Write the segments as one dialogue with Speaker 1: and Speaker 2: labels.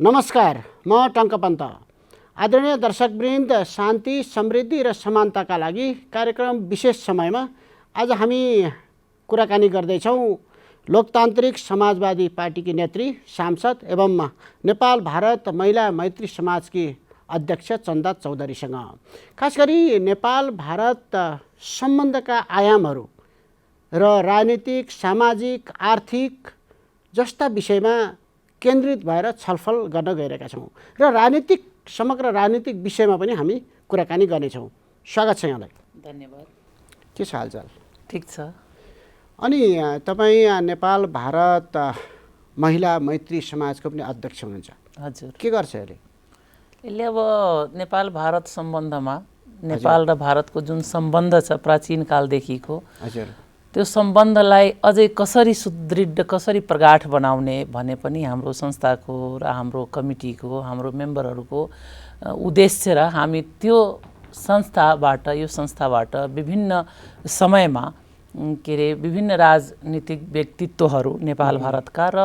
Speaker 1: नमस्कार, म टङ्कपन्त। आदरणीय दर्शकवृन्द, शान्ति, समृद्धि र समानताका लागि कार्यक्रम विशेष समयमा आज हामी कुराकानी गर्दैछौँ लोकतान्त्रिक समाजवादी पार्टीकी नेत्री, सांसद एवं नेपाल भारत महिला मैत्री समाजकी अध्यक्ष चन्दा चौधरीसँग। खास गरी नेपाल भारत सम्बन्धका आयामहरू र राजनीतिक, सामाजिक, आर्थिक जस्ता विषयमा केन्द्रित भएर छलफल गर्न गइरहेका छौँ र समग्र राजनीतिक विषयमा पनि हामी कुराकानी गर्नेछौँ। स्वागत छ यहाँलाई।
Speaker 2: धन्यवाद।
Speaker 1: के छ हालचाल?
Speaker 2: ठिक छ।
Speaker 1: अनि तपाईँ नेपाल भारत महिला मैत्री समाजको पनि अध्यक्ष हुनुहुन्छ।
Speaker 2: हजुर।
Speaker 1: के गर्छ अहिले?
Speaker 2: यसले अब नेपाल भारत सम्बन्धमा नेपाल र भारतको जुन सम्बन्ध छ प्राचीन कालदेखिको,
Speaker 1: हजुर,
Speaker 2: त्यो सम्बन्धलाई अझै कसरी सुदृढ, कसरी प्रगाढ बनाउने भने पनि हाम्रो संस्थाको र हाम्रो कमिटीको, हाम्रो मेम्बरहरूको उद्देश्य र हामी त्यो यो संस्थाबाट विभिन्न समयमा विभिन्न राजनीतिक व्यक्तित्वहरू नेपाल भारतका र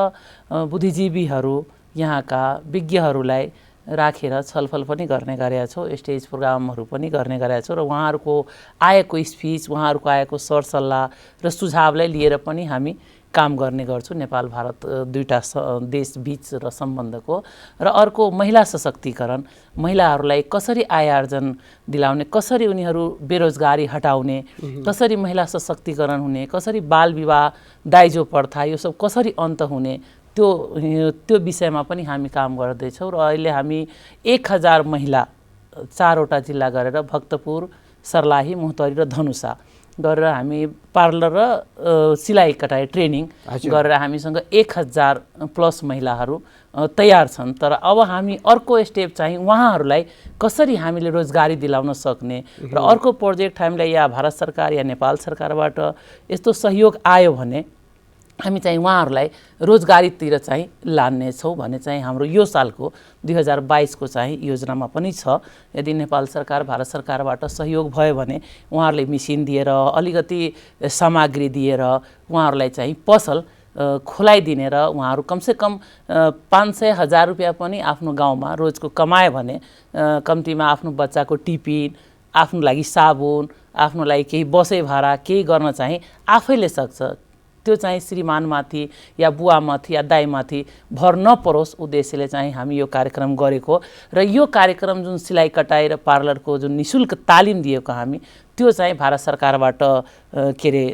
Speaker 2: बुद्धिजीवीहरू, यहाँका विज्ञहरूलाई राखेर छलफल पनि गर्ने गरेका छौँ। स्टेज प्रोग्रामहरू पनि गर्ने गरेका छौँ र उहाँहरूको आएको स्पिच, उहाँहरूको आएको सरसल्लाह र सुझावलाई लिएर पनि हामी काम गर्ने गर्छौँ नेपाल भारत दुईटा देश बीच र सम्बन्धको। र अर्को महिला सशक्तिकरण, महिलाहरूलाई कसरी आय आर्जन दिलाउने, कसरी उनीहरू बेरोजगारी हटाउने, कसरी महिला सशक्तिकरण हुने, कसरी बाल विवाह, दाइजो प्रथा यो सब कसरी अन्त हुने, त्यो विषयमा पनि हामी काम गर्दैछौँ। र अहिले हामी 1000 महिला 4वटा जिल्ला गरेर भक्तपुर, सर्लाही, मोहतरी र धनुषा गरेर हामी पार्लर र सिलाइ कटाइ ट्रेनिङ गरेर हामीसँग 1000+ महिलाहरू तयार छन्। तर अब हामी अर्को स्टेप चाहिँ उहाँहरूलाई कसरी हामीले रोजगारी दिलाउन सक्ने र अर्को प्रोजेक्ट हामीलाई या भारत सरकार या नेपाल सरकारबाट यस्तो सहयोग आयो भने हामी चाहिँ उहाँहरूलाई रोजगारीतिर चाहिँ लान्नेछौँ भन्ने चाहिँ हाम्रो यो सालको 2022 को चाहिँ योजनामा पनि छ। यदि नेपाल सरकार, भारत सरकारबाट सहयोग भयो भने उहाँहरूले मेसिन दिएर, अलिकति सामग्री दिएर उहाँहरूलाई चाहिँ पसल खोलाइदिने र उहाँहरू कमसेकम 500,000 रुपियाँ पनि आफ्नो गाउँमा रोजको कमायो भने कम्तीमा आफ्नो बच्चाको टिफिन, आफ्नो लागि साबुन, आफ्नो लागि केही बसै भाडा केही गर्न चाहिँ आफैले सक्छ। त्यो चाहिँ श्रीमानमाथि या बुवामाथि या दाइमाथि भर नपरोस् उद्देश्यले चाहिँ हामी यो कार्यक्रम गरेको। र यो कार्यक्रम जुन सिलाइ कटाइ र पार्लरको जुन निशुल्क तालिम दिएको हामी, त्यो चाहिँ भारत सरकारबाट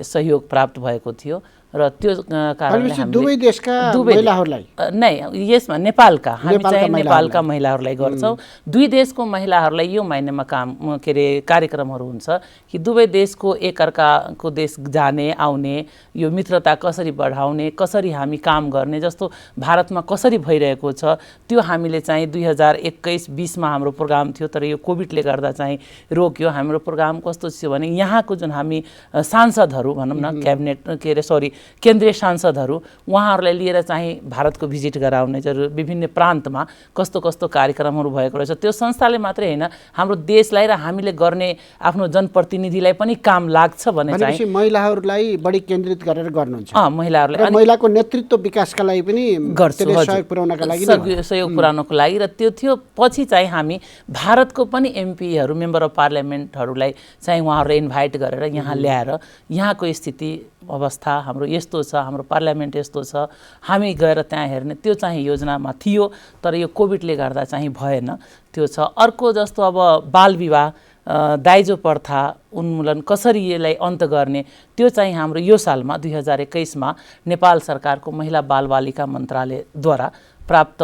Speaker 2: सहयोग प्राप्त भएको थियो र त्यो कारणले
Speaker 1: दुवै देशका महिलाहरूलाई
Speaker 2: नै यसमा नेपालका हामी चाहिँ नेपालका महिलाहरूलाई गर्छौँ। दुई देशको महिलाहरूलाई यो महिनामा कार्यक्रमहरू हुन्छ कि दुवै देशको एकअर्काको देश जाने आउने, यो मित्रता कसरी बढाउने, कसरी हामी काम गर्ने, जस्तो भारतमा कसरी भइरहेको छ त्यो हामीले चाहिँ 2021-20 हाम्रो प्रोग्राम थियो। तर यो कोभिडले गर्दा चाहिँ रोक्यो। हाम्रो प्रोग्राम कस्तो थियो भने यहाँको जुन हामी सांसदहरू भनौँ न, क्याबिनेट केन्द्रीय सांसदहरू, उहाँहरूलाई लिएर चाहिँ भारतको भिजिट गराउने, विभिन्न प्रान्तमा कस्तो कस्तो कार्यक्रमहरू भएको रहेछ, त्यो संस्थाले मात्रै होइन हाम्रो देशलाई र हामीले गर्ने आफ्नो जनप्रतिनिधिलाई पनि काम लाग्छ भने चाहिँ
Speaker 1: महिलाहरूलाई बढी केन्द्रित गरेर गर्नुहुन्छ।
Speaker 2: महिलाहरूलाई
Speaker 1: महिलाको नेतृत्व विकासका लागि पनि गर्छु, सहयोग
Speaker 2: पुर्याउनको लागि। र त्यो थियो। पछि चाहिँ हामी भारतको पनि एमपीहरू, मेम्बर अफ पार्लियामेन्टहरूलाई चाहिँ उहाँहरूलाई इन्भाइट गरेर यहाँ ल्याएर यहाँको स्थिति अवस्था हाम्रो यस्तो छ, हाम्रो पार्लियामेन्ट यस्तो छ, हामी गएर त्यहाँ हेर्ने, त्यो चाहिँ योजनामा थियो। तर यो कोभिडले गर्दा चाहिँ भएन। त्यो छ। अर्को जस्तो अब बाल विवाह, दाइजो प्रथा उन्मूलन कसरी यसलाई अन्त गर्ने, त्यो चाहिँ हाम्रो यो सालमा 2021 नेपाल सरकारको महिला बालबालिका मन्त्रालयद्वारा प्राप्त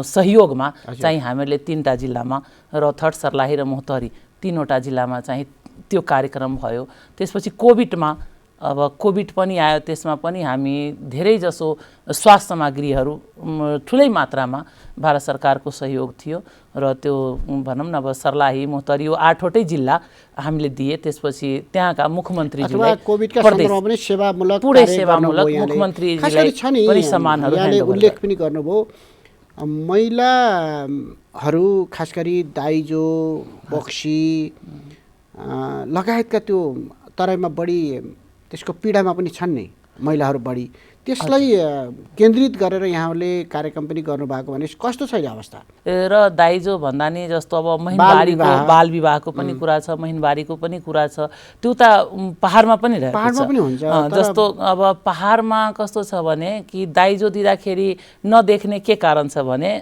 Speaker 2: सहयोगमा चाहिँ हामीले 3वटा जिल्लामा, रौतहट, सर्लाही र मोहतरी 3वटा जिल्लामा चाहिँ त्यो कार्यक्रम भयो। त्यसपछि कोभिडमा अब कोभिड पनि आयो, त्यसमा पनि हामी धेरै जसो स्वास्थ्य सामग्रीहरू ठुलै मात्रामा भारत सरकारको सहयोग थियो र त्यो भनौँ न अब सर्लाही, मोहतरी यो 8वटै जिल्ला हामीले दिए। त्यसपछि त्यहाँका मुख्यमन्त्रीजीलाई पुरै सेवामूलक मुख्यमन्त्रीजीलाई पनि सम्मानहरू
Speaker 1: उल्लेख पनि गर्नुभयो। महिलाहरू खास गरी दाइजो, बक्सी लगायतका त्यो तराईमा बढी त्यसको पीडामा पनि छन् नि महिलाहरू बढी। त्यसलाई केन्द्रित गरेर यहाँले कार्यक्रम पनि गर्नुभएको भने कस्तो छ अवस्था?
Speaker 2: र दाइजो भन्दा नि जस्तो अब महिनबारीको बाल विवाहको पनि कुरा छ, महिनबारीको पनि कुरा छ। त्यो त पहाडमा पनि रहेको छ।
Speaker 1: पहाडमा पनि हुन्छ।
Speaker 2: जस्तो अब पहाडमा कस्तो छ भने कि दाइजो दिँदाखेरि नदेख्ने के कारण छ भने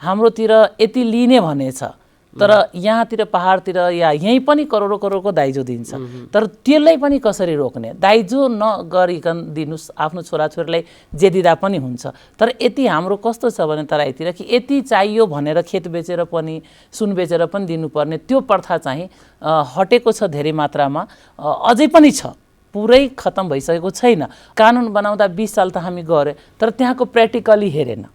Speaker 2: हाम्रोतिर यति लिने भने छ, तर यहाँतिर पहाडतिर या यहीँ पनि करोडौँ करोडको दाइजो दिन्छ। तर त्यसलाई पनि कसरी रोक्ने? दाइजो नगरिकन दिनुहोस्, आफ्नो छोराछोरीलाई जे दिँदा पनि हुन्छ। तर यति हाम्रो कस्तो छ भने तराईतिर कि यति चाहियो भनेर खेत बेचेर पनि सुन बेचेर पनि दिनुपर्ने त्यो प्रथा चाहिँ हटेको छ धेरै मात्रामा, अझै पनि छ, पुरै खतम भइसकेको छैन। कानुन बनाउँदा 20 साल त हामी गऱ्यो, तर त्यहाँको प्र्याक्टिकली हेरेन।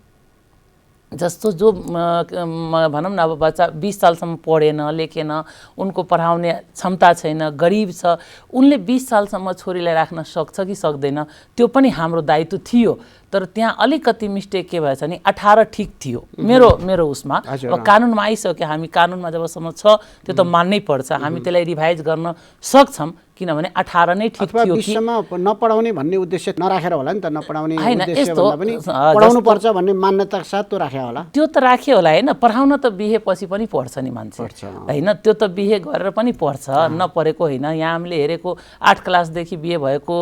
Speaker 2: जस्तो जो भनौँ न अब बच्चा 20 सालसम्म पढेन लेखेन, उनको पढाउने क्षमता छैन, गरिब छ, उनले 20 सालसम्म छोरीलाई राख्न सक्छ कि सक्दैन त्यो पनि हाम्रो दायित्व थियो। तर त्यहाँ अलिकति मिस्टेक के भएछ नि 18 ठिक थियो मेरो उसमा। अब कानुनमा आइसक्यो, हामी कानुनमा जबसम्म छ त्यो त मान्नै पर्छ, हामी त्यसलाई रिभाइज गर्न सक्छौँ किनभने 18 नै ठिक थियो कि
Speaker 1: नपढाउने भन्ने उद्देश्य नराखेर होला नि त। नपढाउने उद्देश्य भन्दा पनि पढाउनु पर्छ भन्ने मान्यता साथ त्यो राख्यो होला।
Speaker 2: त्यो त राख्यो होला हैन, पढाउन त बिहे पछि पनि पढ्छ नि मान्छे हैन, त्यो त बिहे गरेर पनि पढ्छ, नपढेको होइन। यहाँ हामीले हेरेको 8 क्लासदेखि बिहे भएको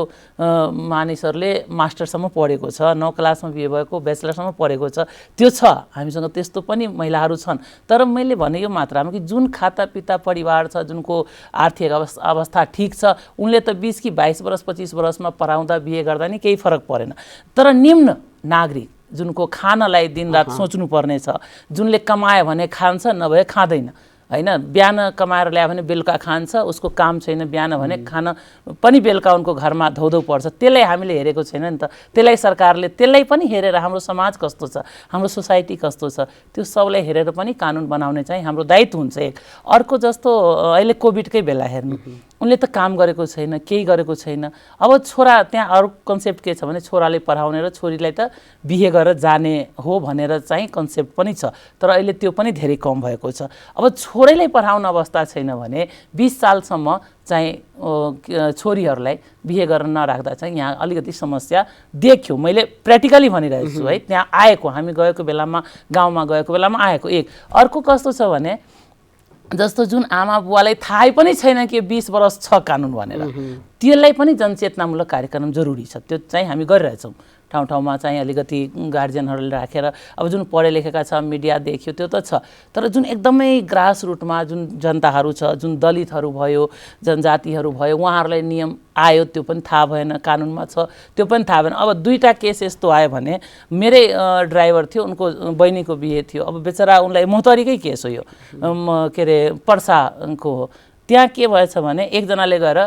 Speaker 2: मानिसहरूले मास्टरसम्म पढेको छ, 9 क्लासमा बिहे भएको ब्याचलरसम्म पढेको छ, त्यो छ हामीसँग, त्यस्तो पनि महिलाहरू छन्। तर मैले भने यो मात्रामा कि जुन खाता पिता परिवार छ, जुनको आर्थिक अवस्था ठिक छ, उनले त 20 कि 22 वर्ष 25 वर्षमा पढाउँदा बिहे गर्दा नि केही फरक परेन। तर निम्न नागरिक जुनको खानलाई दिनरात सोच्नु पर्ने छ, जुनले कमायो भने खान्छ नभए खाँदैन हैन, बिहान कमाएर ल्यायो भने बेलुका खान्छ, उसको काम छैन बिहान भने खान पनि बेलुका उनको घरमा धौधौ पर्छ, त्यसलाई हामीले हेरेको छैन नि त। त्यसलाई सरकारले त्यसलाई पनि हेरेर हाम्रो समाज कस्तो छ, हाम्रो सोसाइटी कस्तो छ, त्यो सबलाई हेरेर पनि कानुन बनाउने चाहिँ हाम्रो दायित्व हुन्छ एक। अर्को जस्तो अहिले कोभिडकै बेला हेर्नु, उनले त काम गरेको छैन, केही गरेको छैन। अब छोरा, त्यहाँ अरू कन्सेप्ट के छ भने छोराले पढाउने र छोरीलाई त बिहे गरेर जाने हो भनेर चाहिँ कन्सेप्ट पनि छ, तर अहिले त्यो पनि धेरै कम भएको छ। अब छोरीलाई पढाउन अवस्था छैन भने 20 सालसम्म चाहिँ छोरीहरूलाई बिहे गरेर नराख्दा चाहिँ यहाँ अलिकति समस्या देख्यो। मैले प्र्याक्टिकली भनिरहेको छु है, त्यहाँ आएको, हामी गएको बेलामा, गाउँमा गएको बेलामा आएको एक। अर्को कस्तो छ भने जस्तो जुन आमा बुवालाई थाहै पनि छैन कि 20 वर्ष छ कानुन भनेर, त्यसलाई पनि जनचेतनामूलक कार्यक्रम जरुरी छ, त्यो चाहिँ हामी गरिरहेछौँ। ठाउँ ठाउँमा चाहिँ अलिकति गार्जियनहरूले राखेर अब जुन पढे लेखेका छ, मिडिया देख्यो त्यो त छ, तर जुन एकदमै ग्रास रुटमा जुन जनताहरू छ, जुन दलितहरू भयो, जनजातिहरू भयो, उहाँहरूलाई नियम आयो त्यो पनि थाहा भएन, कानुनमा छ त्यो पनि थाहा भएन। अब 2टा केस यस्तो आयो भने, मेरै ड्राइभर थियो, उनको बहिनीको बिहे थियो, अब बेचारा उनलाई मोहतरीकै केस हो यो, के अरे पर्साको हो। त्यहाँ के भएछ भने एकजनाले गएर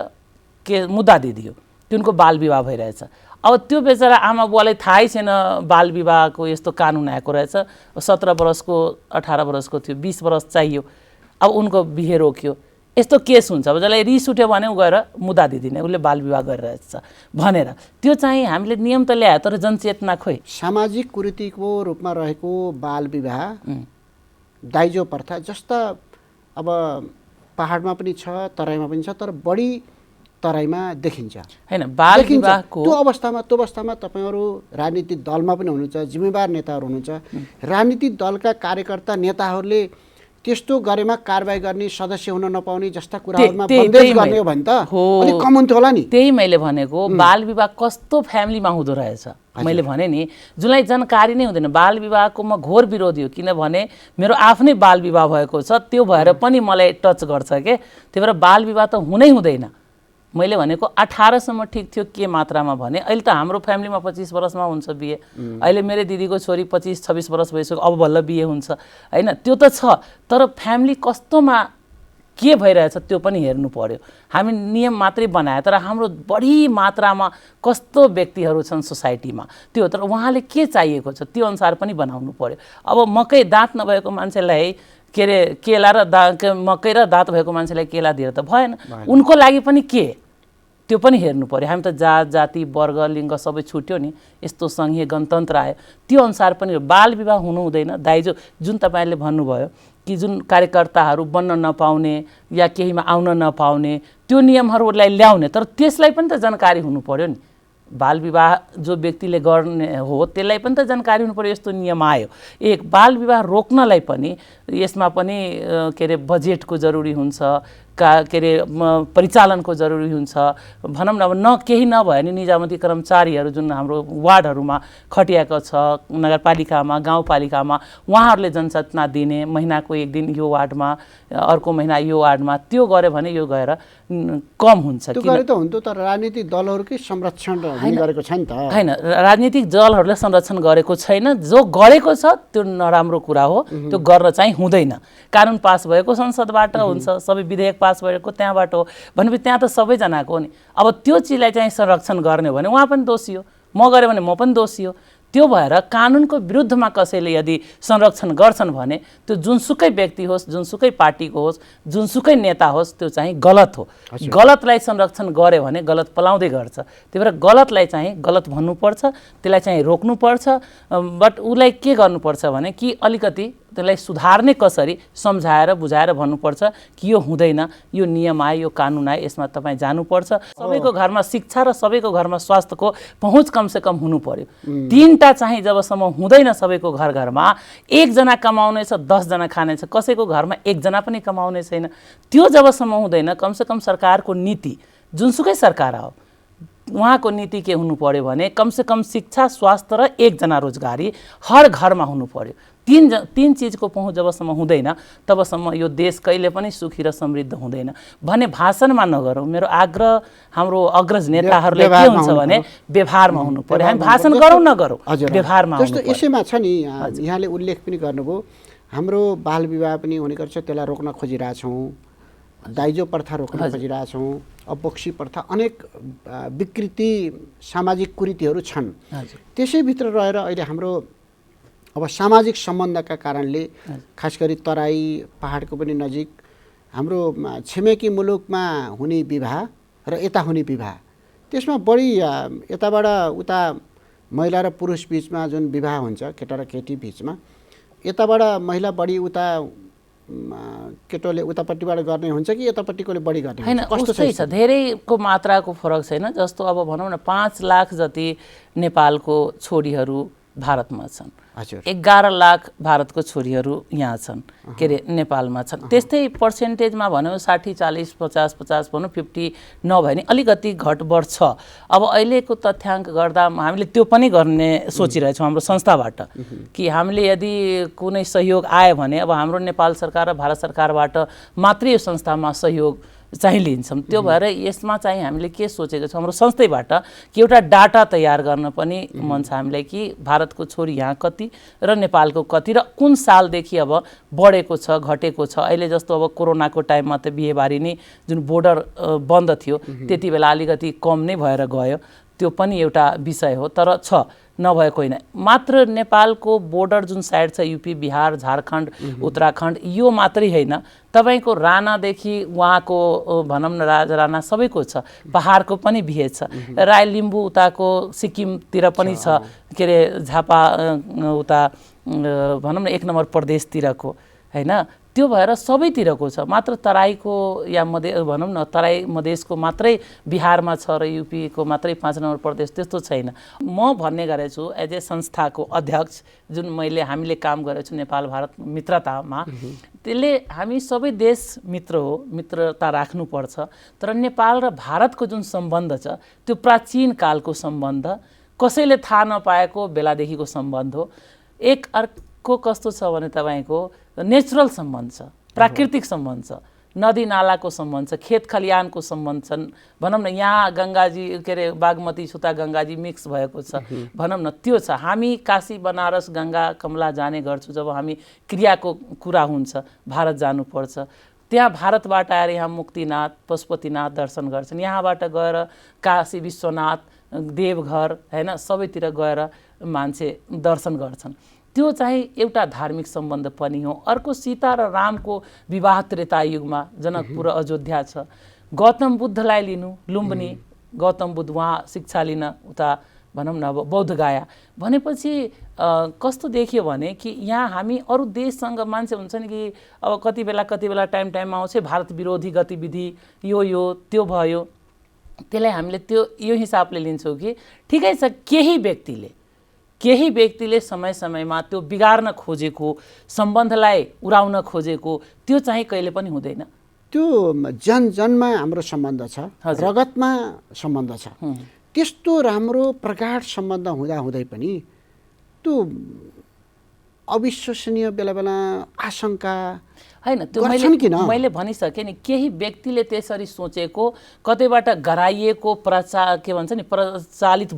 Speaker 2: के मुद्दा दिदियो, त्यो उनको बाल विवाह भइरहेछ। अब त्यो बेचारा आमा बुवालाई थाहै छैन बाल विवाहको यस्तो कानुन आएको रहेछ, 17 वर्षको 18 वर्षको थियो, 20 वर्ष चाहियो, अब उनको बिहे रोक्यो। यस्तो केस हुन्छ, अब जसलाई रिस उठ्यो भने ऊ गएर मुद्दा दिदिने, उसले बाल विवाह गरिरहेछ भनेर। त्यो चाहिँ हामीले नियम त ल्यायो, तर जनचेतना खोइ।
Speaker 1: सामाजिक कुरीतिको रूपमा रहेको बाल विवाह, दाइजो प्रथा जस्ता अब पहाडमा पनि छ, तराईमा पनि छ, तर बढी तराईमा देखिन्छ
Speaker 2: हैन बाल विवाहको।
Speaker 1: त्यो अवस्थामा तपाईहरु राजनीतिक दलमा पनि हुनुहुन्छ, जिम्मेवार नेताहरू हुनुहुन्छ, राजनीतिक दलका कार्यकर्ता नेताहरूले त्यस्तो गरेमा कारबाही गर्ने, सदस्य हुन नपाउने जस्ता कुराहरुमा बन्देज गर्ने हो भने त अलिक कम हुन्थ्यो होला नि।
Speaker 2: त्यही मैले भनेको बाल विवाह कस्तो फ्यामिलीमा हुँदो रहेछ, मैले भने नि जुनलाई जानकारी नै हुँदैन। बाल विवाहको म घोर विरोधी हो, किनभने मेरो आफ्नै बाल विवाह भएको छ, त्यो भएर पनि मलाई टच गर्छ के। त्यही भएर बाल विवाह त हुनै हुँदैन। मैले भनेको 18 सम्म ठिक थियो के मात्रामा भने, अहिले त हाम्रो फ्यामिलीमा 25 वर्षमा हुन्छ बिहे। अहिले मेरो दिदीको छोरी 25-26 वर्ष भइसक्यो, अब बल्ल बिहे हुन्छ हैन, त्यो त छ। तर फ्यामिली कस्तोमा के भइरहेछ त्यो पनि हेर्नु पर्यो। हामी नियम मात्रै बनाए, तर हाम्रो बढी मात्रामा कस्तो व्यक्तिहरू छन् सोसाइटीमा त्यो, तर उहाँले के चाहिएको छ त्यो अनुसार पनि बनाउनु पर्यो। अब मकै दाँत नभएको मान्छेलाई के अरे केला र मकै र दाँत भएको मान्छेलाई केला दिएर त भएन, उनको लागि पनि के त्यो पनि हेर्नु पर्यो। हामी त जात जाति वर्ग लिङ्ग सबै छुट्यो नि, यस्तो सङ्घीय गणतन्त्र आयो, त्यो अनुसार पनि बाल विवाह हुनु हुँदैन। दाइजो जुन तपाईँले भन्नुभयो कि जुन कार्यकर्ताहरू बन्न नपाउने या केहीमा आउन नपाउने त्यो नियमहरूलाई ल्याउने, तर त्यसलाई पनि त जानकारी हुनु पर्यो नि। बाल विवाह जो व्यक्तिले गर्ने हो त्यसलाई पनि त जानकारी हुनु पर्यो यस्तो नियम आयो। एक बाल विवाह रोक्नलाई पनि यसमा पनि के अरे बजेटको जरुरी हुन्छ, के अरे परिचालनको जरुरी हुन्छ। भनौँ न अब केही नभए नि निजामती कर्मचारीहरू जुन हाम्रो वार्डहरूमा खटिएको छ, नगरपालिकामा गाउँपालिकामा, उहाँहरूले जनचेतना दिने, महिनाको एक दिन यो वार्डमा, अर्को महिना यो वार्डमा, त्यो गऱ्यो भने यो गएर कम हुन्छ।
Speaker 1: त्यो गरे त हुन्थ्यो, तर राजनीतिक दलहरूकै संरक्षण हुने गरेको छ नि त।
Speaker 2: हैन, राजनीतिक दलहरूले संरक्षण गरेको छैन। जो गरेको छ त्यो नराम्रो कुरा हो, त्यो गर्न चाहिँ हुँदैन। कानुन पास भएको संसदबाट हुन्छ, सबै विधेयक पास भएको त्यहाँबाट हो भनेपछि त्यहाँ त सबैजनाको हो नि। अब त्यो चिजलाई चाहिँ संरक्षण गर्ने हो भने उहाँ पनि दोषी हो, म गरेँ भने म पनि दोषी हो। त्यो भएर कानुनको विरुद्धमा कसैले यदि संरक्षण गर्छन् भने त्यो जुनसुकै व्यक्ति होस्, जुनसुकै पार्टीको होस्, जुनसुकै नेता होस्, त्यो चाहिँ गलत हो। गलतलाई संरक्षण गर्यो भने गलत पलाउँदै गर्छ। त्यही भएर गलतलाई चाहिँ गलत भन्नुपर्छ, त्यसलाई चाहिँ रोक्नुपर्छ। बट उसलाई के गर्नुपर्छ भने कि अलिकति त्यसलाई सुधार्ने कसरी सम्झाएर बुझाएर भन्नुपर्छ कि यो हुँदैन, यो नियम आयो, यो कानुन आयो, यसमा तपाईँ जानुपर्छ। सबैको घरमा शिक्षा र सबैको घरमा स्वास्थ्यको पहुँच कमसेकम हुनु पर्यो। तीनटा चाहिँ जबसम्म हुँदैन सबैको घर घरमा, एकजना कमाउने छ 10 जना खाने छ, कसैको घरमा एकजना पनि कमाउने छैन, त्यो जबसम्म हुँदैन कमसेकम सरकारको नीति जुनसुकै सरकार हो उहाँको नीति के हुनु पर्यो भने कमसेकम शिक्षा, स्वास्थ्य र एकजना रोजगारी हर घरमा हुनु पर्यो। तीन चिजको पहुँच जबसम्म हुँदैन तबसम्म यो देश कहिले पनि सुखी र समृद्ध हुँदैन भने भाषणमा नगरौँ। मेरो आग्रह हाम्रो अग्रज नेताहरूले के हुन्छ भने व्यवहारमा हुनु पर्यो। हामी भाषण गरौँ नगरौँ, व्यवहारमा
Speaker 1: जस्तो यसैमा छ नि, यहाँले उल्लेख पनि गर्नुभयो, हाम्रो बाल विवाह पनि हुने गर्छ, त्यसलाई रोक्न खोजिरहेछौँ, दाइजो प्रथा रोक्न खोजिरहेछौँ, अपक्षी प्रथा, अनेक विकृति सामाजिक कुरीतिहरू छन्। त्यसैभित्र रहेर अहिले हाम्रो अब सामाजिक सम्बन्धका कारणले खास गरी तराई पहाडको पनि नजिक हाम्रो छिमेकी मुलुकमा हुने विवाह र यता हुने विवाह, त्यसमा बढी यताबाट उता महिला र पुरुष बिचमा जुन विवाह हुन्छ, केटा र केटी बिचमा, यताबाट महिला बढी उता केटोले उतापट्टिबाट गर्ने हुन्छ कि यतापट्टिकोले बढी गर्ने
Speaker 2: हैन? उस्तै छ, धेरैको मात्राको फरक छैन। जस्तो अब भनौँ न 5 लाख जति नेपालको छोरीहरू भारतमा छन्, 11 लाख भारतको छोरीहरू यहाँ छन्, के अरे नेपालमा छन्। त्यस्तै पर्सेन्टेजमा भनौँ 60, 40, 50, 50 भनौँ 50 नभए नि अलिकति घटबढ छ। अब अहिलेको तथ्याङ्क गर्दा हामीले त्यो पनि गर्ने सोचिरहेछौँ हाम्रो संस्थाबाट कि हामीले यदि कुनै सहयोग आयो भने अब हाम्रो नेपाल सरकार र भारत सरकारबाट मात्रै यो संस्थामा सहयोग चाहिँ लिन्छौँ। त्यो भएर यसमा चाहिँ हामीले के सोचेको छौँ हाम्रो संस्थैबाट कि एउटा डाटा तयार गर्न पनि मन छ हामीलाई कि भारतको छोरी यहाँ कति र नेपालको कति र कुन सालदेखि अब बढेको छ, घटेको छ। अहिले जस्तो अब कोरोनाको टाइममा त बिहेबारी नै जुन बोर्डर बन्द थियो त्यति बेला अलिकति कम नै भएर गयो, त्यो पनि एउटा विषय हो। तर छ, नभएको होइन। मात्र नेपालको बोर्डर जुन साइड छ युपी, बिहार, झारखण्ड, उत्तराखण्ड, यो मात्रै होइन, तपाईको राणादेखि उहाँको भनौँ न राजा राणा सबैको छ, पहाडको पनि बिहे छ, राई लिम्बू उताको सिक्किमतिर पनि छ, के अरे झापा उता भनौँ न 1 नम्बर प्रदेशतिरको होइन, त्यो भएर सबैतिरको छ। मात्र तराईको या भनौँ न तराई मधेसको मात्रै बिहारमा छ र युपीको मात्रै 5 नम्बर प्रदेश, त्यस्तो छैन। म भन्ने गरेछु एज ए संस्थाको अध्यक्ष जुन हामीले काम गरेको छु नेपाल भारत मित्रतामा, त्यसले हामी सबै देश मित्र हो, मित्रता राख्नुपर्छ। तर नेपाल र भारतको जुन सम्बन्ध छ त्यो प्राचीन कालको सम्बन्ध, कसैले थाहा नपाएको बेलादेखिको सम्बन्ध हो। एक अर्को कस्तो छ भने तपाईँको नेचुरल सम्बन्ध छ, प्राकृतिक सम्बन्ध छ, नदी नालाको सम्बन्ध छ, खेत खलियानको सम्बन्ध छन्। भनौँ न यहाँ गङ्गाजी के अरे बागमती सुता गङ्गाजी मिक्स भएको छ भनौँ न, त्यो छ। हामी काशी बनारस गङ्गा कमला जाने गर्छौँ, जब हामी क्रियाको कुरा हुन्छ भारत जानुपर्छ, त्यहाँ भारतबाट आएर यहाँ मुक्तिनाथ पशुपतिनाथ दर्शन गर्छन्, यहाँबाट गएर काशी विश्वनाथ देवघर होइन सबैतिर गएर मान्छे दर्शन गर्छन्। त्यो चाहिँ एउटा धार्मिक सम्बन्ध पनि हो। अर्को सीता र रामको विवाह त्रेता युगमा जनकपुर अयोध्या छ। गौतम बुद्धलाई लिनु लुम्बिनी, गौतम बुद्ध उहाँ शिक्षा लिन उता भनौँ न अब बौद्ध गया भनेपछि कस्तो देखियो भने कि यहाँ हामी अरू देशसँग मान्छे हुन्छ नि कि अब कति बेला टाइममा आउँछ भारत विरोधी गतिविधि यो त्यो भयो, त्यसलाई हामीले त्यो यो हिसाबले लिन्छौँ कि ठिकै छ केही व्यक्तिले समय समयमा त्यो बिगार्न खोजेको सम्बन्धलाई उडाउन खोजेको त्यो चाहिँ कहिले पनि हुँदैन।
Speaker 1: त्यो जनमा हाम्रो सम्बन्ध छ, रगतमा सम्बन्ध छ। त्यस्तो राम्रो प्रगाढ सम्बन्ध हुँदाहुँदै पनि त्यो अविश्वसनीय बेला बेला आशंका
Speaker 2: होइन, त्यो मैले भनिसकेँ नि, केही व्यक्तिले त्यसरी सोचेको, कतैबाट गराइएको के भन्छ नि परिचालित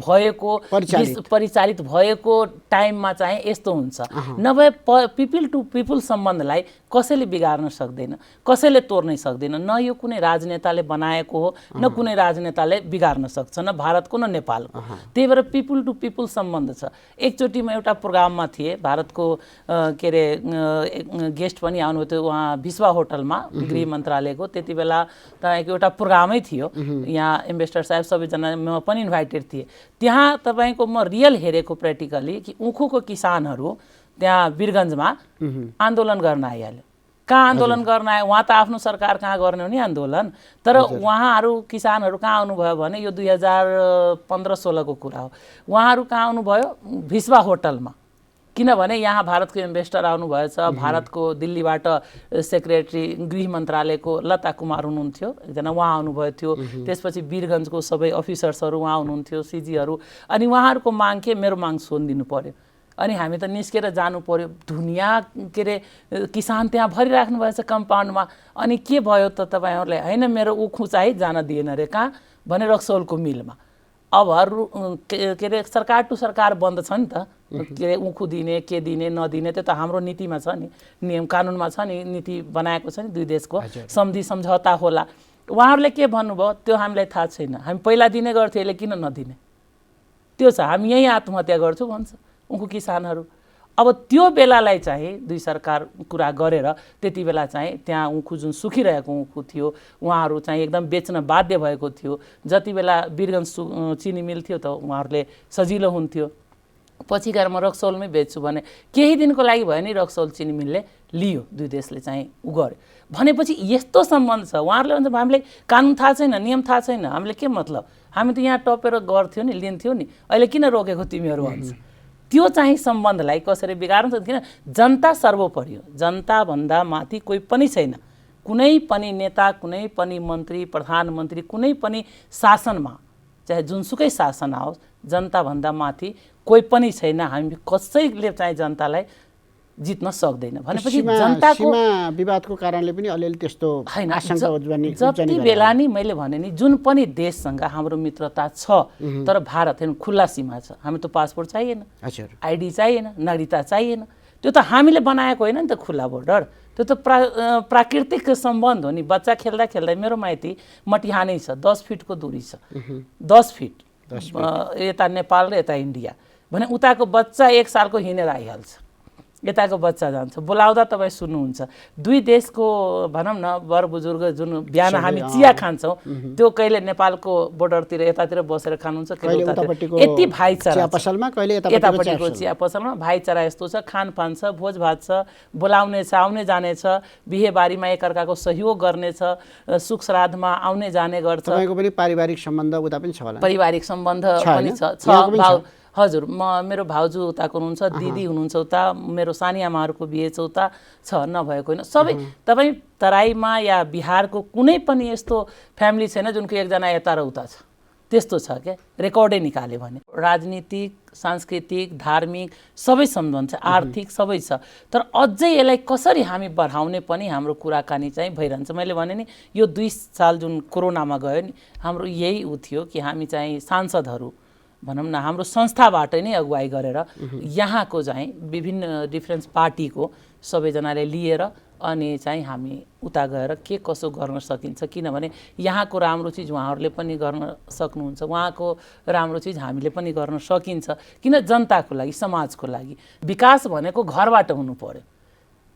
Speaker 2: भएको टाइममा चाहिँ यस्तो हुन्छ। नभए पिपल टु पिपल सम्बन्धलाई कसैले बिगार्न सक्दैन, कसैले तोड्नै सक्दैन। न यो कुनै राजनेताले बनाएको हो, न कुनै राजनेताले बिगार्न सक्छ, न भारतको न नेपालको। त्यही भएर पिपल टु पिपल सम्बन्ध छ। एकचोटि म एउटा प्रोग्राममा थिएँ, भारतको के अरे गेस्ट पनि आउनुभयो थियो उहाँ विश्वा होटलमा, गृह मन्त्रालयको। त्यति बेला तपाईँको एउटा प्रोग्रामै थियो, यहाँ एम्बेसडर साहब सबैजना म पनि इन्भाइटेड थिएँ। त्यहाँ तपाईँको म रियल हेरेको प्र्याक्टिकली कि उखुको किसानहरू त्यहाँ वीरगन्जमा आन्दोलन गर्न आइहाल्यो। कहाँ आन्दोलन गर्न आयो? उहाँ त आफ्नो सरकार कहाँ गर्ने हो नि आन्दोलन। तर उहाँहरू किसानहरू कहाँ आउनुभयो भने यो 2015-16 को कुरा हो। उहाँहरू कहाँ आउनुभयो? विश्वा होटलमा। किनभने यहाँ भारतको एम्बेसडर आउनुभएछ, भारतको दिल्लीबाट सेक्रेटरी गृह मन्त्रालयको लता कुमार हुनुहुन्थ्यो एकजना, उहाँ आउनुभएको थियो। त्यसपछि वीरगन्जको सबै अफिसर्सहरू उहाँ हुनुहुन्थ्यो, सिजीहरू। अनि उहाँहरूको माग के? मेरो माग सुनिदिनु पर्यो। अनि हामी त निस्केर जानु पर्यो। दुनियाँ के अरे किसान त्यहाँ भरिराख्नु भएछ कम्पाउन्डमा। अनि के भयो त तपाईँहरूले? होइन, मेरो उखु चाहिँ जान दिएन रे। कहाँ भने? रक्सौलको मिलमा। अब के अरे सरकार टु सरकार बन्द छ नि त, के अरे उखु दिने के दिने नदिने, त्यो त हाम्रो नीतिमा छ नि, नियम कानुनमा छ नि, नीति बनाएको छ नि दुई देशको, सम्धि सम्झौता होला। उहाँहरूले के भन्नुभयो त्यो हामीलाई थाहा छैन। हामी पहिला दिने गर्थ्यो, यसले किन नदिने? त्यो छ, हामी यहीँ आत्महत्या गर्छौँ भन्छ उखु किसानहरू। अब त्यो बेलालाई चाहिँ दुई सरकार कुरा गरेर त्यति बेला चाहिँ त्यहाँ उखु जुन सुकिरहेको उखु थियो उहाँहरू चाहिँ एकदम बेच्न बाध्य भएको थियो। जति बेला वीरगन्ज चिनी मिल थियो त उहाँहरूले सजिलो हुन्थ्यो। पछि गएर म रक्सौलमै बेच्छु भने केही दिनको लागि भयो नि रक्सौल चिनी मिलले लियो, दुई देशले चाहिँ उ गर्यो। भनेपछि यस्तो सम्बन्ध छ। उहाँहरूले भन्छ हामीले कानुन थाहा छैन, नियम थाहा छैन, हामीले के मतलब? हामी त यहाँ टपेर गर्थ्यौँ नि, लिन्थ्यौँ नि, अहिले किन रोकेको तिमीहरू भन्छ। त्यो चाहिँ सम्बन्धलाई कसरी बिगार्नु सक्छ? किन जनता सर्वोपरि हो, जनताभन्दा माथि कोही पनि छैन। कुनै पनि नेता, कुनै पनि मन्त्री, प्रधानमन्त्री, कुनै पनि शासनमा, चाहे जुनसुकै शासन आओस्, जनताभन्दा माथि कोही पनि छैन। हामी कसैले चाहिँ जनतालाई जित्न सक्दैन। भनेपछि जनताको
Speaker 1: सीमा विवादको कारणले पनि अलिअलि त्यस्तो आशंका उब्जनी
Speaker 2: जति बेला नि मैले भने नि जुन पनि देशसँग हाम्रो मित्रता छ, तर भारत हेर्नु खुल्ला सीमा छ। हामी त पासपोर्ट चाहिएन, आइडी चाहिएन, नागरिकता चाहिएन। त्यो त हामीले बनाएको होइन नि त खुल्ला बोर्डर। त्यो त प्राकृतिक सम्बन्ध हो नि। बच्चा खेल्दा खेल्दै मेरो माइती मटिहानै छ, 10 फिटको दूरी छ, 10 फिट यता नेपाल र यता इन्डिया भने उताको बच्चा 1 सालको हिँडेर आइहाल्छ, यताको बच्चा जान्छ। बोलाउँदा तपाईँ सुन्नुहुन्छ। दुई देशको भनौँ न बर बुजुर्ग जुन बिहान हामी चिया खान्छौँ त्यो कहिले नेपालको बोर्डरतिर यतातिर बसेर खानुहुन्छ, कहिले यति भाइचारा यतापट्टिको चिया पसलमा भाइचारा यस्तो छ। खानपान छ, भोजभात छ, बोलाउने छ, आउने जाने छ, बिहेबारीमा एकअर्काको सहयोग गर्ने छ, सुख श्राद्धमा आउने जाने गर्छ।
Speaker 1: तपाईँको पनि पारिवारिक सम्बन्ध उता पनि छ होला?
Speaker 2: पारिवारिक सम्बन्ध पनि छ। हजुर, मेरो भाउजू उताको हुनुहुन्छ, दिदी हुनुहुन्छ उता, मेरो सानी आमाहरूको बिहे छ उता छ, नभएको होइन। सबै तपाईँ तराईमा या बिहारको कुनै पनि यस्तो फ्यामिली छैन जुनको एकजना यता र उता छ। त्यस्तो छ क्या, रेकर्डै निकाल्यो भने। राजनीतिक, सांस्कृतिक, धार्मिक सबै सम्बन्ध छ, आर्थिक सबै छ। तर अझै यसलाई कसरी हामी बढाउने पनि हाम्रो कुराकानी चाहिँ भइरहन्छ। मैले भने नि यो 2 साल जुन कोरोनामा गयो नि, हाम्रो यही उ थियो कि हामी चाहिँ सांसदहरू भनौँ न हाम्रो संस्थाबाट नै अगुवाई गरेर यहाँको चाहिँ विभिन्न डिफ्रेन्स पार्टीको सबैजनाले लिएर अनि चाहिँ हामी उता गएर के कसो गर्न सकिन्छ। किनभने यहाँको राम्रो चिज उहाँहरूले पनि गर्न सक्नुहुन्छ, उहाँको राम्रो चिज हामीले पनि गर्न सकिन्छ। किन? जनताको लागि, समाजको लागि। विकास भनेको घरबाट हुनु पर्यो।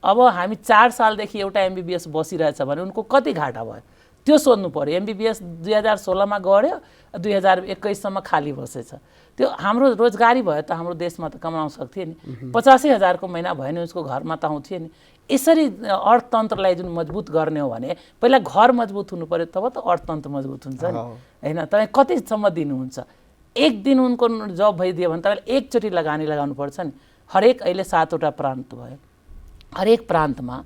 Speaker 2: अब हामी 4 सालदेखि एउटा MBBS बसिरहेछ भने उनको कति घाटा भयो त्यो सोध्नु पर्यो। MBBS 2016 मा गऱ्यो, 2021 सम्म खाली बसेछ। त्यो हाम्रो रोजगारी भयो त हाम्रो देशमा त कमाउन सक्थ्यो नि। 85,000 को महिना भयो नि उसको घरमा त आउँथ्यो नि। यसरी अर्थतन्त्रलाई जुन मजबुत गर्ने हो भने पहिला घर मजबुत हुनु पर्यो तब त अर्थतन्त्र मजबुत हुन्छ नि हैन। तपाईँ कतिसम्म दिनुहुन्छ? एक दिन उनको जब भइदियो भने तपाईँले एकचोटि लगानी लगाउनु पर्छ नि। हरेक अहिले 7 वटा प्रान्त भयो, हरेक प्रान्तमा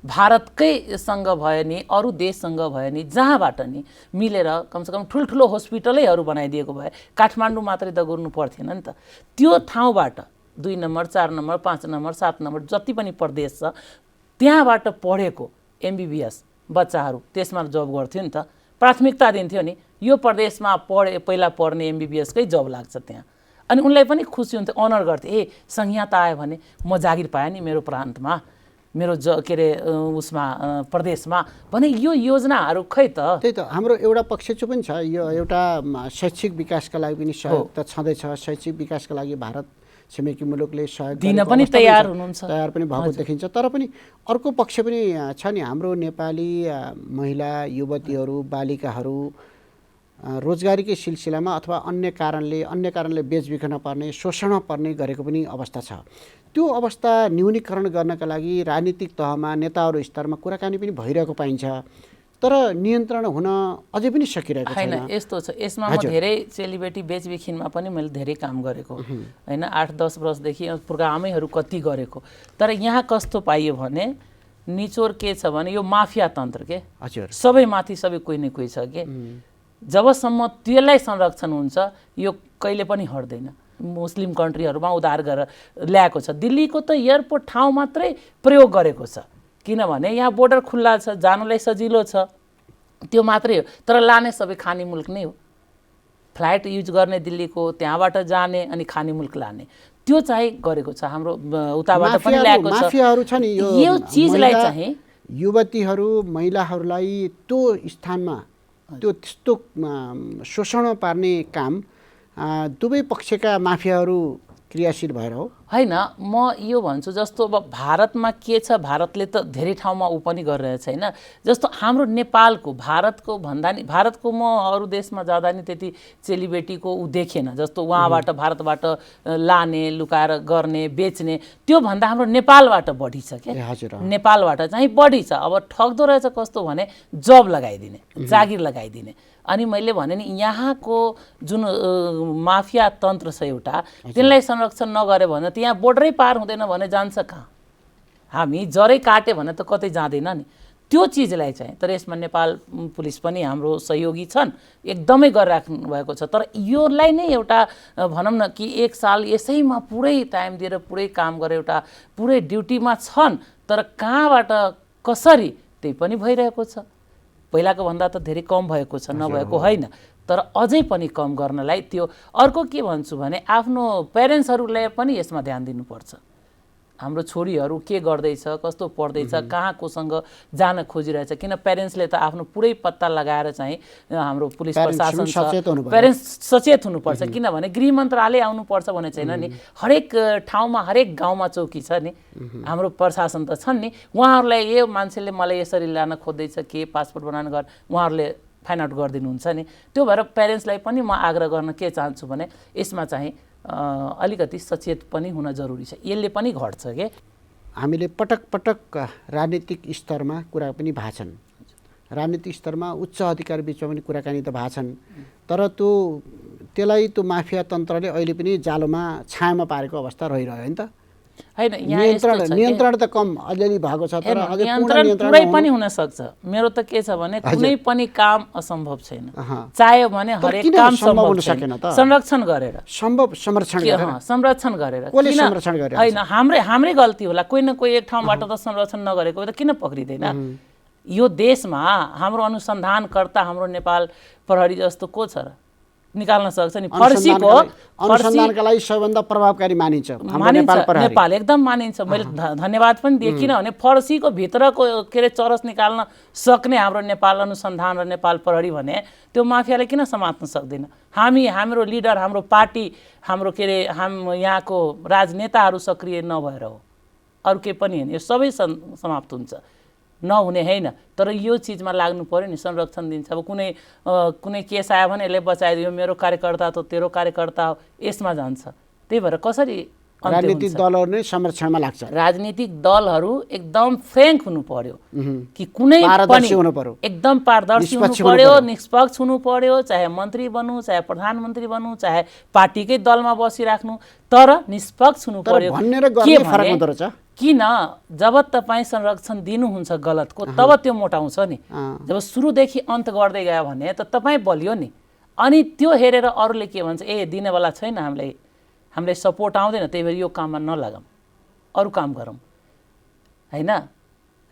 Speaker 2: भारतकैसँग भयो नि अरू देशसँग भयो नि जहाँबाट नि मिलेर कमसेकम ठुल्ठुलो हस्पिटलैहरू बनाइदिएको भए काठमाडौँ मात्रै त गर्नु पर्थेन नि त। त्यो ठाउँबाट 2 नम्बर 4 नम्बर 5 नम्बर 7 नम्बर जति पनि प्रदेश छ त्यहाँबाट पढेको एमबिबिएस बच्चाहरू त्यसमा जब गर्थ्यो नि त। प्राथमिकता दिन्थ्यो नि, यो प्रदेशमा पहिला पढ्ने एमबिबिएसकै जब लाग्छ त्यहाँ। अनि उनलाई पनि खुसी हुन्थ्यो, अनर गर्थे, ए संहिता आयो भने म जागिर पाएँ नि मेरो प्रान्तमा, मेरो के अरे उसमा प्रदेशमा भने यो योजनाहरू खै त।
Speaker 1: त्यही त हाम्रो एउटा पक्ष चाहिँ पनि छ, यो एउटा शैक्षिक विकासका लागि पनि सहयोग त छँदैछ। शैक्षिक विकासका लागि भारत छिमेकी मुलुकले सहयोग
Speaker 2: दिन पनि तयार हुनुहुन्छ,
Speaker 1: तयार पनि भएको देखिन्छ। तर पनि अर्को पक्ष पनि छ नि, हाम्रो नेपाली महिला युवतीहरू बालिकाहरू रोजगारीकै सिलसिलामा अथवा अन्य कारणले बेचबिखन पर्ने शोषण पर्ने गरेको पनि अवस्था छ। त्यो अवस्था न्यूनीकरण गर्नका लागि राजनीतिक तहमा नेताहरू स्तरमा कुराकानी पनि भइरहेको पाइन्छ, तर नियन्त्रण हुन अझै पनि सकिरहेको छैन।
Speaker 2: यस्तो छ, यसमा म धेरै चेलीबेटी बेचबिखिनमा पनि मैले धेरै काम गरेको हैन, 8-10 वर्षदेखि प्रोग्रामैहरू कति गरेको। तर यहाँ कस्तो पाइयो भने निचोर के छ भने यो माफिया तन्त्र के
Speaker 1: हजुर
Speaker 2: सबै माथि सबै कोही न कोही छ के। जबसम्म त्यसलाई संरक्षण हुन्छ यो कहिले पनि हट्दैन। मुस्लिम कन्ट्रीहरूमा उधार गरेर ल्याएको छ। दिल्लीको त एयरपोर्ट ठाउँ मात्रै प्रयोग गरेको छ, किनभने यहाँ बोर्डर खुल्ला छ, जानलाई सजिलो छ, त्यो मात्रै हो। तर लाने सबै खानी मुल्क नै हो। फ्लाइट युज गर्ने दिल्लीको, त्यहाँबाट जाने अनि खानी मुल्क लाने, त्यो चाहिँ गरेको छ। हाम्रो उताबाट पनि ल्याएको छ।
Speaker 1: माफियाहरू छ नि,
Speaker 2: यो चिजलाई चाहिँ
Speaker 1: युवतीहरू महिलाहरूलाई त्यो स्थानमा त्यो त्यस्तो शोषण पार्ने काम दुवै पक्षका माफियाहरू क्रियाशील भएर हो
Speaker 2: हैन। म यो भन्छु जस्तो अब भारतमा के छ, भारतले त धेरै ठाउँमा ऊ पनि गरिरहेछ हैन। जस्तो हाम्रो नेपालको भारतको भन्दा नि भारतको म अरू देशमा जाँदा नि त्यति चेलीबेटीको ऊ देखेन। जस्तो उहाँबाट भारतबाट लाने लुकाएर गर्ने बेच्ने त्यो भन्दा हाम्रो नेपालबाट बढी छ के। नेपालबाट चाहिँ बढी छ। अब ठग्दो रहेछ कस्तो भने जब लगाइदिने, जागिर लगाइदिने। अनि मैले भने नि यहाँको जुन माफिया तन्त्र छ एउटा, त्यसलाई संरक्षण नगरे भने त्यहाँ बोर्डरै पार हुँदैन भने जान्छ कहाँ? हामी जरै काट्यो भने त कतै जाँदैन नि। त्यो चिजलाई चाहिँ तर यसमा नेपाल पुलिस पनि हाम्रो सहयोगी छन्, एकदमै गरिराख्नु भएको छ। तर योलाई नै एउटा भनौँ न कि 1 साल यसैमा पुरै टाइम दिएर पुरै काम गरेर एउटा पुरै ड्युटीमा छन्, तर कहाँबाट कसरी त्यही पनि भइरहेको छ। पहिलाको भन्दा त धेरै कम भएको छ, नभएको होइन। तर अझै पनि कम गर्नलाई त्यो अर्को के भन्छु भने आफ्नो प्यारेन्ट्सहरूले पनि यसमा ध्यान दिनुपर्छ। हाम्रो छोरीहरू के गर्दैछ, कस्तो पढ्दैछ, कहाँ कोसँग जान खोजिरहेछ। किन प्यारेन्ट्सले त आफ्नो पुरै पत्ता लगाएर चाहिँ हाम्रो पुलिस प्रशासन छ, प्यारेन्ट्स सचेत हुनुपर्छ। किनभने गृह मन्त्रालय आउनुपर्छ भने छैन नि, हरेक ठाउँमा हरेक गाउँमा चौकी छ नि, हाम्रो प्रशासन त छन् नि। उहाँहरूलाई यो मान्छेले मलाई यसरी लान खोज्दैछ के पासपोर्ट बनाउन गर, उहाँहरूले फाइन आउट गरिदिनुहुन्छ नि। त्यो भएर प्यारेन्ट्सलाई पनि म आग्रह गर्न के चाहन्छु भने यसमा चाहिँ अलिकति सचेत पनि हुन जरुरी छ। यसले पनि घट्छ के।
Speaker 1: हामीले पटक पटक राजनीतिक स्तरमा कुरा पनि भएको छन्, राजनीतिक स्तरमा उच्च अधिकारी बिचमा पनि कुराकानी त भएको छन्। तर त्यसलाई त्यो माफिया तन्त्रले अहिले पनि जालोमा छायामा पारेको अवस्था रहिरह्यो नि त।
Speaker 2: हैन,
Speaker 1: नियन्त्रण त कम अलिअलि भएको छ, तर अझै
Speaker 2: नियन्त्रण पुरै पनि हुन सक्छ। मेरो त के छ भने कुनै पनि काम असम्भव छैन। चाह्यो भने हरेक काम सम्भव हुन सकेन त। संरक्षण गरेर संरक्षण गरेर हैन, हाम्रै गल्ती होला। कोही न कोही एक ठाउँबाट त संरक्षण नगरेको त किन पक्रिँदैन? यो देशमा हाम्रो अनुसन्धानकर्ता हाम्रो नेपाल प्रहरी जस्तो को छ र निकाल्न सक्छ नि?
Speaker 1: अनुसन्धानका लागि सबैभन्दा प्रभावकारी मानिन्छ
Speaker 2: नेपाल, एकदम मानिन्छ। मैले धन्यवाद पनि दिएँ, किनभने फर्सीको भित्रको के अरे चरस निकाल्न सक्ने हाम्रो नेपाल अनुसन्धान र नेपाल प्रहरी भने त्यो माफियाले किन समात्न सक्दैन? हाम्रो लिडर, हाम्रो पार्टी, हाम्रो के अरे यहाँको राजनेताहरू सक्रिय नभएर हो, अरू केही पनि होइन। यो सबै समाप्त हुन्छ, नहुने होइन। तर यो चिजमा लाग्नु पर्यो नि, संरक्षण दिन्छ। अब कुनै केस आयो भने यसले बचाइदियो, मेरो कार्यकर्ता त तेरो कार्यकर्ता हो, यसमा जान्छ। त्यही भएर कसरी
Speaker 1: राजनीतिक दलहरू नै संरक्षणमा लाग्छ।
Speaker 2: राजनीतिक दलहरू एकदम फ्रेङ्क हुनु पर्यो कि कुनै
Speaker 1: पारदर्शी हुनु पर्यो,
Speaker 2: एकदम पारदर्शी हुनु पर्यो, निष्पक्ष हुनु पर्यो, चाहे मन्त्री बन्नु, चाहे प्रधानमन्त्री बन्नु, चाहे पार्टीकै दलमा बसिराख्नु, तर निष्पक्ष हुनु पर्यो।
Speaker 1: भन्ने र गर्ने फरक हुँदो रहेछ।
Speaker 2: किन जब तपाईँ संरक्षण दिनुहुन्छ गलतको तब त्यो मोटाउँछ नि। जब सुरुदेखि अन्त गर्दै गयो भने त तपाईँ बलियो नि। अनि त्यो हेरेर अरूले के भन्छ, ए दिनेवाला छैन, हामीलाई सपोर्ट आउँदैन, त्यही भएर यो काममा नलागौँ, अरू काम गरौँ, होइन,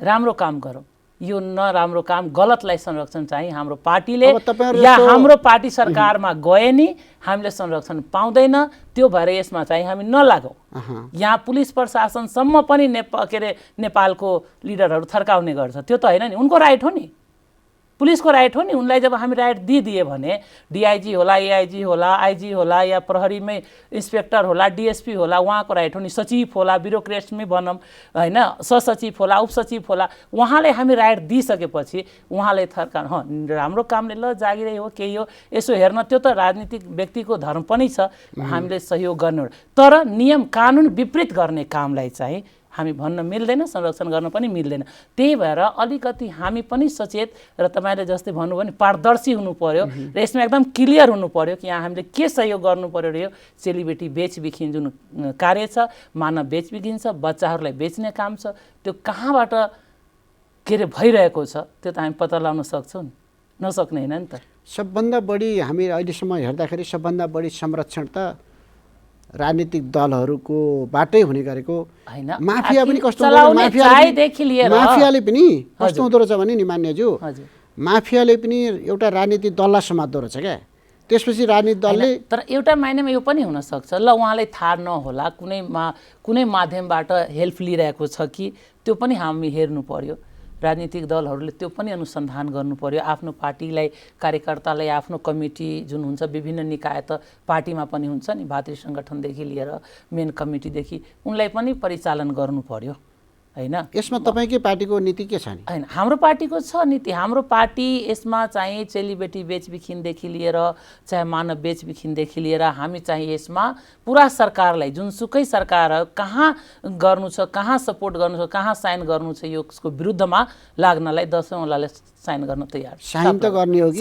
Speaker 2: राम्रो काम गरौँ। यो नराम्रो काम, गलतलाई संरक्षण चाहिँ हाम्रो पार्टीले या हाम्रो पार्टी सरकारमा गए नि हामीले संरक्षण पाउँदैन। त्यो भएर यसमा चाहिँ हामी नलागौँ। यहाँ पुलिस प्रशासनसम्म पनि नेपालको लिडरहरू थर्काउने गर्छ, त्यो त होइन नि, उनको राइट हो नि, पुलिसको राइट हो नि। उनलाई जब हामी राइट दिए भने डिआइजी होला, एआइजी होला, आइजी होला, या प्रहरीमै इन्सपेक्टर होला, डिएसपी होला, उहाँको राइट हो नि। सचिव होला, ब्युरोक्रेटमै भनौँ, होइन, सहसचिव होला, उपसचिव होला, उहाँले हामी राइट दिइसकेपछि उहाँले राम्रो कामले ल जागिरै हो, केही हो, यसो हेर्न, त्यो त राजनीतिक व्यक्तिको धर्म पनि छ, हामीले सहयोग गर्नु। तर नियम कानुन विपरीत गर्ने कामलाई चाहिँ हामी भन्न मिल्दैन, संरक्षण गर्न पनि मिल्दैन। त्यही भएर अलिकति हामी पनि सचेत र तपाईँले जस्तै भन्नुभयो नि पारदर्शी हुनु पर्यो र यसमा एकदम क्लियर हुनु पर्यो कि यहाँ हामीले के सहयोग गर्नु पर्यो र यो चेलीबेटी बेचबिखिन जुन कार्य छ, मानव बेचबिखिन छ, बच्चाहरूलाई बेच्ने काम छ, त्यो कहाँबाट के अरे भइरहेको छ त्यो त हामी पत्ता लगाउन सक्छौँ नि, नसक्ने होइन नि त।
Speaker 1: सबभन्दा बढी हामी अहिलेसम्म हेर्दाखेरि सबभन्दा बढी संरक्षण त राजनीतिक दलहरूको बाटै हुने गरेको
Speaker 2: होइन।
Speaker 1: माफिया पनि कस्तो माफियाले पनि कस्तो हुँदो रहेछ भने नि मान्यज्यू, माफियाले पनि एउटा राजनीतिक दललाई समात्दो रहेछ क्या। त्यसपछि राजनीतिक दलले
Speaker 2: तर एउटा मायनेमा यो पनि हुनसक्छ, ल उहाँलाई थाहा नहोला, कुनै माध्यमबाट हेल्प लिइरहेको छ कि, त्यो पनि हामी हेर्नु पर्यो। राजनीतिक दलहरूले त्यो पनि अनुसन्धान गर्नु पर्यो। आफ्नो पार्टीलाई, कार्यकर्तालाई, आफ्नो कमिटी जुन हुन्छ, विभिन्न निकाय त पार्टीमा पनि हुन्छ नि, भातृ सङ्गठनदेखि लिएर मेन कमिटीदेखि, उनलाई पनि परिचालन गर्नु पर्यो, होइन।
Speaker 1: यसमा तपाईँकै पार्टीको नीति के छ नि?
Speaker 2: होइन, हाम्रो पार्टीको छ नीति। हाम्रो पार्टी यसमा चाहिँ चेलीबेटी बेचबिखिनदेखि लिएर चाहे मानव बेचबिखिनदेखि लिएर हामी चाहिँ यसमा पुरा सरकारलाई, जुनसुकै सरकार कहाँ गर्नु छ, कहाँ सपोर्ट गर्नु छ, कहाँ साइन गर्नु छ, यो उसको विरुद्धमा लाग्नलाई दसौँलाले साइन गर्न तयार।
Speaker 1: साइन त गर्ने हो कि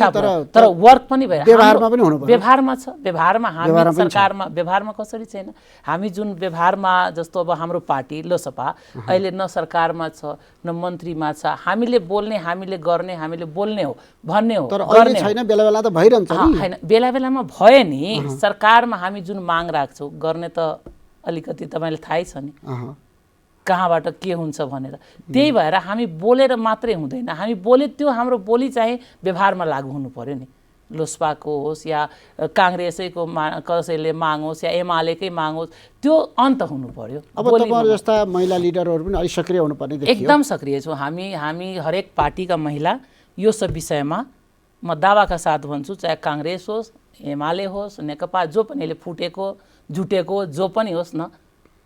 Speaker 2: तर वर्क पनि भयो,
Speaker 1: व्यवहारमा पनि हुनु पर्यो।
Speaker 2: व्यवहारमा छ, व्यवहारमा हामी सरकारमा व्यवहारमा कसरी छैन। हामी जुन व्यवहारमा, जस्तो अब हाम्रो पार्टी लोसपा अहिले न सरकारमा छ न मन्त्रीमा छ, हामीले बोल्ने, हामीले गर्ने, हामीले बोल्ने हो, भन्ने हो,
Speaker 1: तर अहिले छैन, बेला बेला त भइरहन्छ नि।
Speaker 2: होइन, बेला बेलामा भयो नि। सरकारमा हामी जुन माग राख्छौँ गर्ने त अलिकति तपाईँलाई थाहै छ नि कहाँबाट के हुन्छ भनेर। त्यही भएर हामी बोलेर मात्रै हुँदैन, हामी बोले त्यो हाम्रो बोली चाहिँ व्यवहारमा लागू हुनु पर्यो नि। लोसपाको होस् या काङ्ग्रेसैको कसैले माग होस् या एमालेकै माग होस्, त्यो अन्त हुनु पर्यो।
Speaker 1: अब तपाईहरु जस्ता महिला लिडरहरू पनि अलि सक्रिय हुनुपर्ने देखियो।
Speaker 2: एकदम सक्रिय छौँ हामी हरेक पार्टीका महिला यो सब विषयमा म दावाका साथ भन्छु, चाहे काङ्ग्रेस होस्, एमाले होस्, नेकपा जो पनि अहिले फुटेको जुटेको जो पनि होस् न,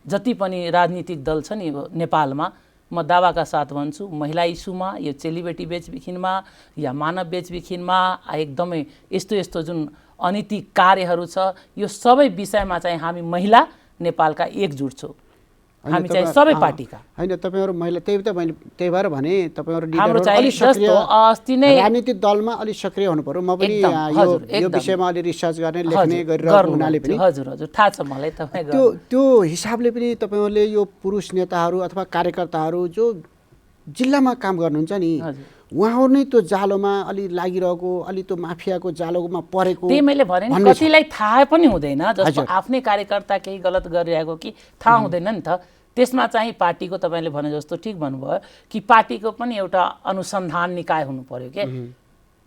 Speaker 2: जति पनि राजनीतिक दल छ नि नेपालमा, म दावाका साथ भन्छु महिला इस्युमा, यो चेलीबेटी बेचबिखिनमा या मानव बेचबिखिनमा एकदमै यस्तो जुन अनैतिक कार्यहरू छ, यो सबै विषयमा चाहिँ हामी महिला नेपालका एकजुट छौँ। हामी चाहिँ सबै पार्टीका
Speaker 1: हैन। तपाईहरु महिला, त्यही भएर भने तपाईहरु
Speaker 2: हाम्रो
Speaker 1: लिडरहरु अलि सक्रिय,
Speaker 2: अस्ति नै
Speaker 1: राजनीतिक दलमा अलि सक्रिय हुनु पर्यो। म पनि यो विषयमा अलि रिसर्च गर्ने, लेख्ने गरिरहेको हुनाले पनि
Speaker 2: हजुर थाहा छ मलाई। तपाईँ
Speaker 1: त्यो हिसाबले पनि तपाईहरुले यो पुरुष नेताहरू अथवा कार्यकर्ताहरू जो जिल्लामा काम गर्नुहुन्छ नि, उहाँहरू नै त्यो जालोमा अलि लागिरहेको, अलि त्यो माफियाको जालोमा परेको,
Speaker 2: त्यही मैले भने नि, कतिलाई थाहा पनि हुँदैन, जस्तो आफ्नै कार्यकर्ता केही गलत गरिरहेको कि थाहा हुँदैन नि त। त्यसमा चाहिँ पार्टीको, तपाईँले भने जस्तो ठिक भन्नुभयो कि पार्टीको पनि एउटा अनुसन्धान निकाय हुनु पर्यो के।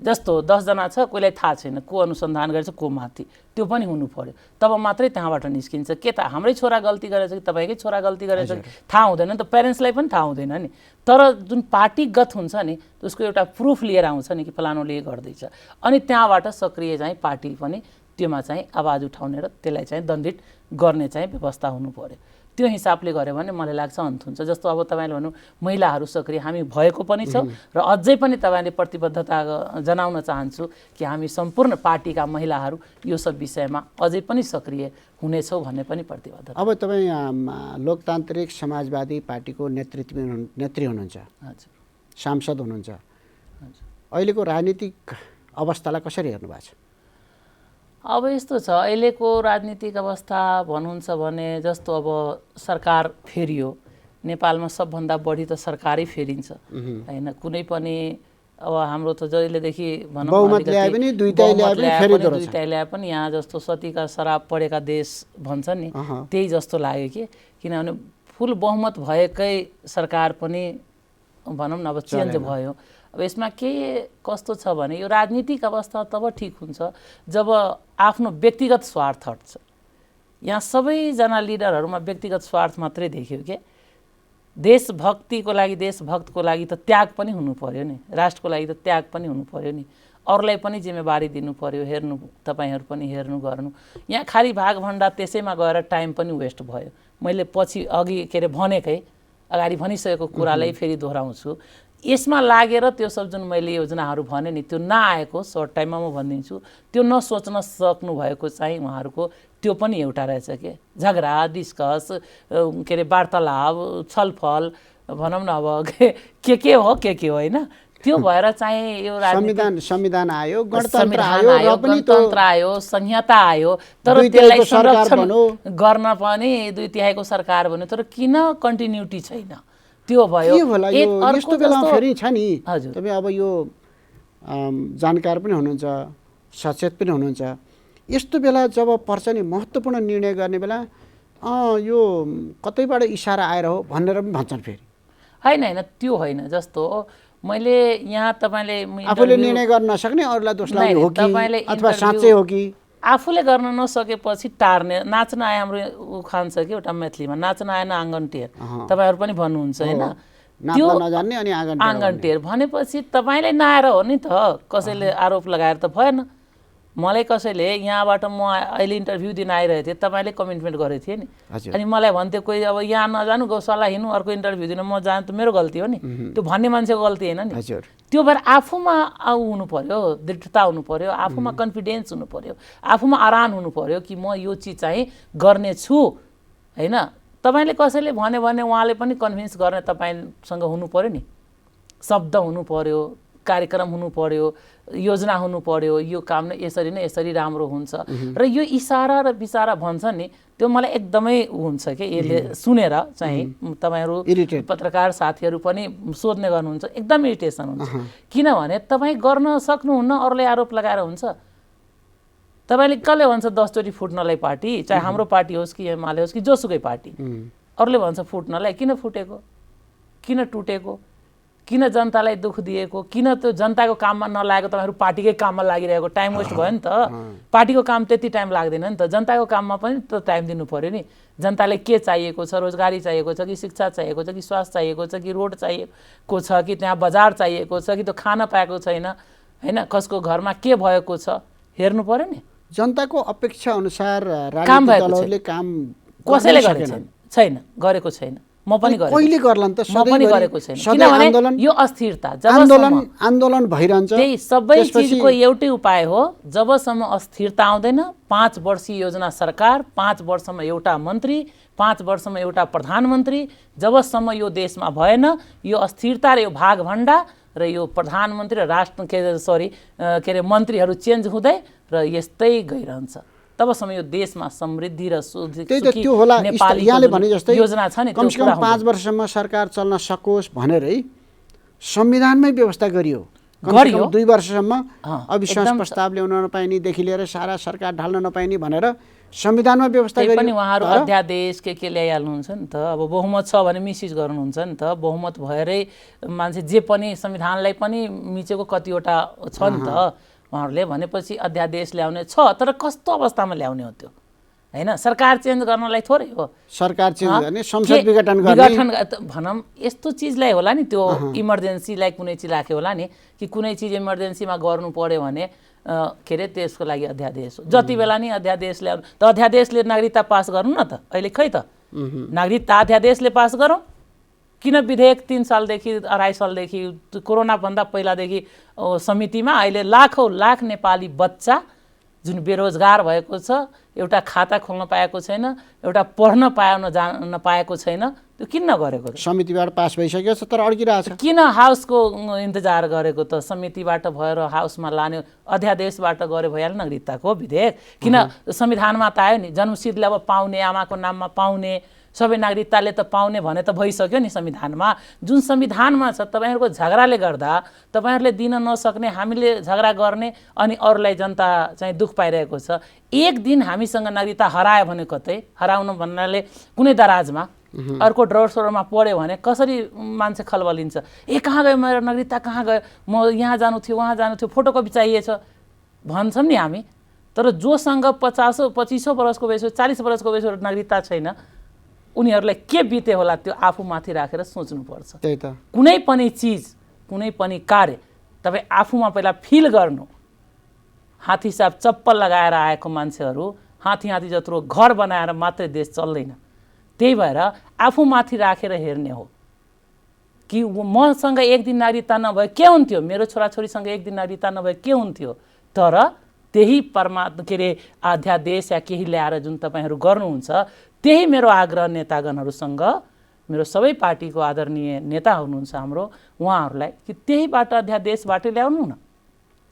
Speaker 2: जस्तो 10 जना छ, कोहीलाई थाहा छैन को अनुसन्धान गरेछ को माथि, त्यो पनि हुनु पर्यो। तब मात्रै त्यहाँबाट निस्किन्छ के त हाम्रै छोरा गल्ती गरेछ कि तपाईँकै छोरा गल्ती गरेछ कि थाहा हुँदैन नि त, प्यारेन्ट्सलाई पनि थाहा हुँदैन नि। तर जुन पार्टीगत हुन्छ नि, त्यसको एउटा प्रुफ लिएर आउँछ नि कि फलानुले गर्दैछ, अनि त्यहाँबाट सक्रिय चाहिँ पार्टी पनि त्योमा चाहिँ आवाज उठाउने र त्यसलाई चाहिँ दण्डित गर्ने चाहिँ व्यवस्था हुनु पर्यो। त्यो हिसाबले गऱ्यो भने मलाई लाग्छ अन्त हुन्छ। जस्तो अब तपाईँले भन्नु महिलाहरू सक्रिय हामी भएको पनि छौँ र अझै पनि तपाईँले प्रतिबद्धता जनाउन चाहन्छु कि हामी सम्पूर्ण पार्टीका महिलाहरू यो सब विषयमा अझै पनि सक्रिय हुनेछौँ भन्ने पनि प्रतिबद्धता।
Speaker 1: अब तपाईँ लोकतान्त्रिक समाजवादी पार्टीको नेत्री हुनुहुन्छ,
Speaker 2: हजुर,
Speaker 1: सांसद हुनुहुन्छ।
Speaker 2: हजुर,
Speaker 1: अहिलेको राजनीतिक अवस्थालाई कसरी हेर्नु भएको छ?
Speaker 2: अब यस्तो छ, अहिलेको राजनीतिक अवस्था भन्नुहुन्छ भने जस्तो अब सरकार फेरियो, नेपालमा सबभन्दा बढी त सरकारै फेरिन्छ होइन। कुनै पनि अब हाम्रो त जहिलेदेखि भनौँ दुईटै ल्याए पनि यहाँ जस्तो सतीका शराब पढेका देश भन्छन् नि, त्यही जस्तो लाग्यो कि किनभने फुल बहुमत भएकै सरकार पनि भनौँ न अब चेन्ज भयो। अब यसमा के कस्तो छ भने यो राजनीतिक अवस्था तब ठिक हुन्छ जब आफ्नो व्यक्तिगत स्वार्थ हट्छ। यहाँ सबैजना लिडरहरूमा व्यक्तिगत स्वार्थ मात्रै देखियो के। देशभक्तिको लागि, देशभक्तको लागि त त्याग पनि हुनु पर्यो नि, राष्ट्रको लागि त त्याग पनि हुनु पर्यो नि, अरूलाई पनि जिम्मेवारी दिनु पर्यो, हेर्नु, तपाईँहरू पनि हेर्नु गर्नु। यहाँ खालि भागभन्डा त्यसैमा गएर टाइम पनि वेस्ट भयो। मैले पछि अघि के अरे भनेकै अगाडि भनिसकेको कुरालाई फेरि दोहोऱ्याउँछु। यसमा लागेर त्यो सब जुन मैले योजनाहरू भने नि त्यो नआएको सर्ट टाइममा म भनिदिन्छु, त्यो नसोच्न सक्नु भएको चाहिँ उहाँहरूको त्यो पनि एउटा रहेछ के। झगडा, डिस्कस, के अरे वार्तालाप, छलफल भनौँ न अब के हो होइन, त्यो भएर चाहिँ यो
Speaker 1: संविधान आयो,
Speaker 2: गणतन्त्र आयो, संहिता आयो, तर त्यसलाई संरक्षण गर्न पनि 2/3 सरकार भन्यो, तर किन कन्टिन्युटी छैन? त्यो भयो।
Speaker 1: यस्तो बेलामा फेरि छ नि, तपाईँ अब यो जानकार पनि हुनुहुन्छ, सचेत पनि हुनुहुन्छ। यस्तो बेला जब पर्छ नि महत्त्वपूर्ण निर्णय गर्ने बेला यो कतैबाट इसारा आएर हो भनेर पनि भन्छन् फेरि।
Speaker 2: होइन, त्यो होइन। जस्तो मैले यहाँ तपाईँले
Speaker 1: आफूले निर्णय गर्न नसक्ने अरूलाई दोष लाग्ने हो कि अथवा साँच्चै हो कि?
Speaker 2: आफूले गर्न नसकेपछि टार्ने। नाच्न आए हाम्रो उखान छ कि एउटा मैथिलीमा, नाच्न आएन आँगन टेर, तपाईँहरू पनि भन्नुहुन्छ होइन।
Speaker 1: त्यो नजान्ने अनि
Speaker 2: आँगन टेर भनेपछि तपाईँले नआएर हो नि त, कसैले आरोप लगाएर त भएन। मलाई कसैले यहाँबाट म अहिले इन्टरभ्यू दिन आइरहेको थिएँ, तपाईँले कमिटमेन्ट गरेको थिएँ नि, अनि मलाई भन्थ्यो कोही अब यहाँ नजानु गौशाला हिँड्नु, अर्को इन्टरभ्यू दिन म जानु त मेरो गल्ती हो नि, त्यो भन्ने मान्छेको गल्ती होइन नि। त्यो भएर आफूमा हुनु पर्यो, दृढता हुनु पर्यो, आफूमा कन्फिडेन्स हुनु पर्यो, आफूमा आराम हुनु पर्यो कि म यो चिज चाहिँ गर्नेछु होइन। तपाईँले कसैले भन्यो भने उहाँले पनि कन्भिन्स गर्ने तपाईँसँग हुनु पर्यो नि, शब्द हुनु पर्यो, कार्यक्रम हुनु पर्यो, योजना हुनु पर्यो, यो काम नै यसरी नै यसरी राम्रो हुन्छ। र यो इसारा र विचारा भन्छ नि, त्यो मलाई एकदमै हुन्छ कि यसले सुनेर चाहिँ तपाईँहरू पत्रकार साथीहरू पनि सोध्ने गर्नुहुन्छ, एकदम इरिटेसन हुन्छ। किनभने तपाईँ गर्न सक्नुहुन्न, अरूले आरोप लगाएर हुन्छ। तपाईँले कसले भन्छ 10 चोटि फुट्नलाई पार्टी, चाहे हाम्रो पार्टी होस् कि एमाले होस् कि जोसुकै पार्टी, अरूले भन्छ फुट्नलाई। किन फुटेको, किन टुटेको, किन जनतालाई दुःख दिएको, किन त्यो जनताको काममा नलागेको, तपाईँहरू पार्टीकै काममा लागिरहेको, टाइम वेस्ट भयो नि त। पार्टीको काम त्यति टाइम लाग्दैन नि त, जनताको काममा पनि त टाइम दिनु पर्यो नि। जनतालाई के चाहिएको छ, रोजगारी चाहिएको छ कि शिक्षा चाहिएको छ कि स्वास्थ्य चाहिएको छ कि रोड चाहिएको छ कि त्यहाँ बजार चाहिएको छ कि त्यो खान पाएको छैन होइन, कसको घरमा के भएको छ हेर्नु पर्यो नि।
Speaker 1: जनताको अपेक्षा अनुसार राजनीतिक दलहरूले काम
Speaker 2: कसैले गरेको छैन, गरेको छैन। म पनि गरेको,
Speaker 1: कहिले गर्लान् त?
Speaker 2: म पनि गरेको छैन। किनभने यो अस्थिरता
Speaker 1: आन्दोलन भइरहन्छ।
Speaker 2: त्यही सबै चिजको एउटै उपाय हो, जबसम्म अस्थिरता आउँदैन 5 वर्षीय योजना सरकार, 5 वर्षमा एउटा मन्त्री, 5 वर्षमा एउटा प्रधानमन्त्री, जबसम्म यो देशमा भएन, यो अस्थिरता र यो भागभण्डा र यो प्रधानमन्त्री र राष्ट्र के अरे मन्त्रीहरू चेन्ज हुँदै र यस्तै गइरहन्छ, तबसम्म यो देशमा समृद्धि र
Speaker 1: त्यो होला। यहाँले भने जस्तै
Speaker 2: योजना छ नि,
Speaker 1: कमसेकम 5 वर्षसम्म सरकार चल्न सकोस् भनेरै संविधानमै व्यवस्था गरियो। 2 वर्षसम्म अविश्वास प्रस्ताव ल्याउन नपाइनेदेखि लिएर सारा सरकार ढाल्न नपाइने भनेर संविधानमा व्यवस्था गरियो।
Speaker 2: पनि उहाँहरू अध्यादेश के ल्याइहाल्नुहुन्छ नि त। अब बहुमत छ भने मिसयुज गर्नुहुन्छ नि त। बहुमत भएरै मान्छे जे पनि संविधानलाई पनि मिचेको कतिवटा छ नि त उहाँहरूले। भनेपछि अध्यादेश ल्याउने छ, तर कस्तो अवस्थामा ल्याउने हो त्यो होइन? सरकार चेन्ज गर्नलाई थोरै हो,
Speaker 1: सरकार चेन्ज गर्ने, संसद विघटन
Speaker 2: भनौँ यस्तो चिजलाई होला नि, त्यो इमर्जेन्सीलाई कुनै चिज राख्यो होला नि, कि कुनै चिज इमर्जेन्सीमा गर्नु पर्यो भने के अरे त्यसको लागि अध्यादेश हो। जति बेला नि अध्यादेश ल्याउनु त, अध्यादेशले नागरिकता पास गर्नु न त। अहिले खै त नागरिकता अध्यादेशले पास गरौँ। किन विधेयक 3 सालदेखि 2.5 सालदेखि कोरोनाभन्दा पहिलादेखि समितिमा अहिले लाख नेपाली बच्चा जुन बेरोजगार भएको छ, एउटा खाता खोल्न पाएको छैन, एउटा पढ्न जान पाएको छैन, त्यो किन नगरेको?
Speaker 1: समितिबाट पास भइसक्यो छ तर अड्किरहेछ।
Speaker 2: किन हाउसको इन्तजार गरेको त? समितिबाट भएर हाउसमा लाने अध्यादेशबाट गरे भइहाल्यो नागरिकताको विधेयक। किन संविधानमा त आयो नि, जन्मसिद्धले अब पाउने, आमाको नाममा पाउने, सबै नागरिकताले त पाउने भने त भइसक्यो नि संविधानमा। जुन संविधानमा छ तपाईँहरूको झगडाले गर्दा तपाईँहरूले दिन नसक्ने, हामीले झगडा गर्ने अनि अरूलाई जनता चाहिँ दुःख पाइरहेको छ। एक दिन हामीसँग नागरिकता हरायो भने कतै हराउनु भन्नाले कुनै दराजमा अर्को ड्रसरमा पढ्यो भने कसरी मान्छे खलबलिन्छ, ए कहाँ गयो मेरो नागरिकता, कहाँ गयो, म यहाँ जानु थियो वहाँ जानु थियो, फोटोकपी चाहिएछ भन्छौँ नि हामी। तर जोसँग 25 वर्षको भइसक्यो, 40 वर्षको भइसक्यो नागरिकता छैन, उनीहरूलाई के बिते होला त्यो आफूमाथि राखेर सोच्नुपर्छ।
Speaker 1: त्यही त,
Speaker 2: कुनै पनि चिज, कुनै पनि कार्य तपाईँ आफूमा पहिला फिल गर्नु। हात्ती साहब चप्पल लगाएर आएको मान्छेहरू हात्ती जत्रो घर बनाएर मात्रै देश चल्दैन। त्यही भएर आफूमाथि राखेर हेर्ने हो कि मसँग एक दिन नागरिकता नभए के हुन्थ्यो, मेरो छोराछोरीसँग एक दिन नागरिकता नभए के हुन्थ्यो। तर त्यही अध्यादेश या केही ल्याएर जुन तपाईँहरू गर्नुहुन्छ, त्यही मेरो आग्रह नेतागणहरूसँग, मेरो सबै पार्टीको आदरणीय नेता हुनुहुन्छ हाम्रो, उहाँहरूलाई कि त्यहीबाट अध्यादेशबाट ल्याउनु न,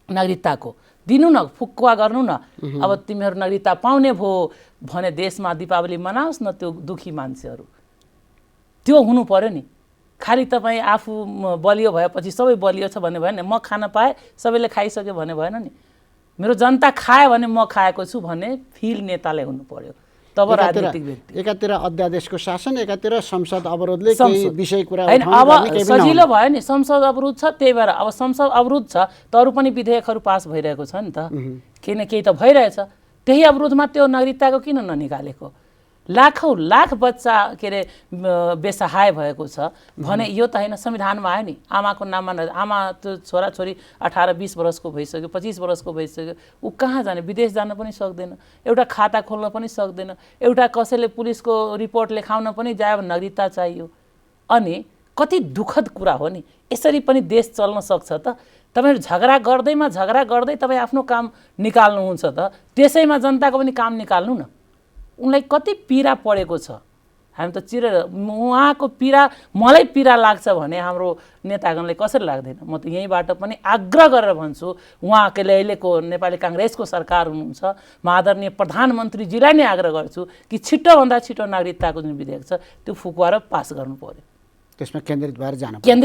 Speaker 2: नागरिकताको दिनु न, फुक्वा गर्नु न। अब तिमीहरू नागरिकता पाउने भयो भने देशमा दीपावली मनाओस् न त्यो दुखी मान्छेहरू। त्यो हुनु पर्यो नि। खालि तपाईँ आफू बलियो भएपछि सबै बलियो छ भन्ने भएन, म खान पाएँ सबैले खाइसक्यो भन्ने भएन नि। मेरो जनता खायो भने म खाएको छु भन्ने फिल नेताले हुनु पर्यो, तब राजनीतिक व्यक्ति।
Speaker 1: एकातिर अध्यादेशको शासन, एकातिर संसद अवरोधले केही विषय कुरा
Speaker 2: हैन। अब सजिलो भयो नि, संसद अवरोध छ, त्यही भएर अब संसद अवरोध छ त अरू पनि विधेयकहरू पास भइरहेको छ नि त, केही न केही त भइरहेछ। त्यही अवरोधमा त्यो नागरिकताको किन ननिकालेको? लाख बच्चा बेसहाय भएको छ भने यो त होइन, संविधानमा आयो नि, आमाको नाममा आमा त्यो छोराछोरी 18-20 वर्षको भइसक्यो, 25 वर्षको भइसक्यो, ऊ कहाँ जाने? विदेश जान पनि सक्दैन, एउटा खाता खोल्न पनि सक्दैन, एउटा कसैले पुलिसको रिपोर्ट लेखाउन पनि जायो भने नागरिकता चाहियो। अनि कति दुःखद कुरा हो नि। यसरी पनि देश चल्न सक्छ त? तपाईँहरू झगडा गर्दै तपाईँ आफ्नो काम निकाल्नुहुन्छ त, त्यसैमा जनताको पनि काम निकाल्नु न। उनलाई कति पीडा परेको छ, हामी त चिरेर, उहाँको पीडा मलाई पीडा लाग्छ भने हाम्रो नेतागणलाई कसरी लाग्दैन? म त यहीँबाट पनि आग्रह गरेर भन्छु, उहाँले अहिलेको नेपाली काङ्ग्रेसको सरकार हुनुहुन्छ, म आदरणीय प्रधानमन्त्रीजीलाई नै आग्रह गर्छु कि छिटोभन्दा छिटो नागरिकताको जुन विधेयक छ त्यो फुक्वाएर पास गर्नु पर्यो,
Speaker 1: त्यसमा केन्द्रित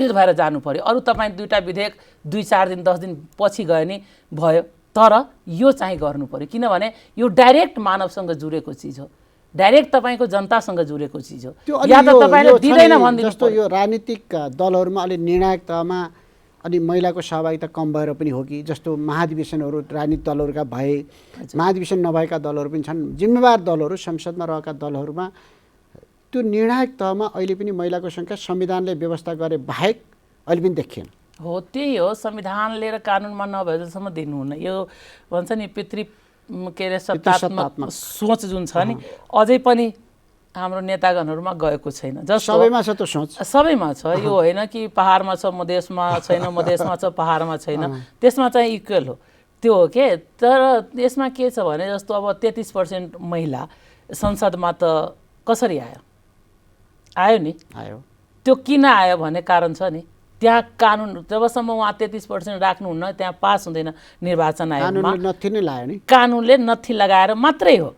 Speaker 1: भएर
Speaker 2: जानु पर्यो। अरू तपाईँ दुईवटा विधेयक 2-4 दिन 10 दिन पछि गयो नि भयो, तर यो चाहिँ गर्नु पर्यो। किनभने यो डाइरेक्ट मानवसँग जुरेको चिज हो, डाइरेक्ट तपाईँको जनतासँग जुरेको चिज हो। या त तपाईँले दिँदैन भनिदिनु।
Speaker 1: जस्तो यो राजनीतिक दलहरूमा अलि निर्णायक तहमा अनि महिलाको सहभागिता कम भएर पनि हो कि, जस्तो महाधिवेशनहरू राजनीतिक दलहरूका भए, महाधिवेशन नभएका दलहरू पनि छन्, जिम्मेवार दलहरू, संसदमा रहेका दलहरूमा त्यो निर्णायक तहमा अहिले पनि महिलाको सङ्ख्या संविधानले व्यवस्था गरे बाहेक अहिले पनि देखिएन।
Speaker 2: हो, त्यही हो, संविधान लिएर कानुनमा नभएसम्म दिनुहुन्न। यो भन्छ नि सत्तात्मक सोच जुन छ नि, अझै पनि हाम्रो नेतागणहरूमा गएको छैन।
Speaker 1: सबैमा छ त्यो सोच,
Speaker 2: सबैमा छ। यो होइन कि पहाडमा छ मधेसमा छैन, मधेसमा छ पहाडमा छैन, त्यसमा चाहिँ इक्वल हो, त्यो हो के। तर यसमा के छ भने जस्तो अब 33% महिला संसदमा त कसरी आयो नि, त्यो किन आयो भने कारण छ नि, त्यहाँ कानुन जबसम्म उहाँ 33% राख्नुहुन्न त्यहाँ पास हुँदैन निर्वाचन आयोगमा। कानुनले नथी लगाएर मात्रै हो।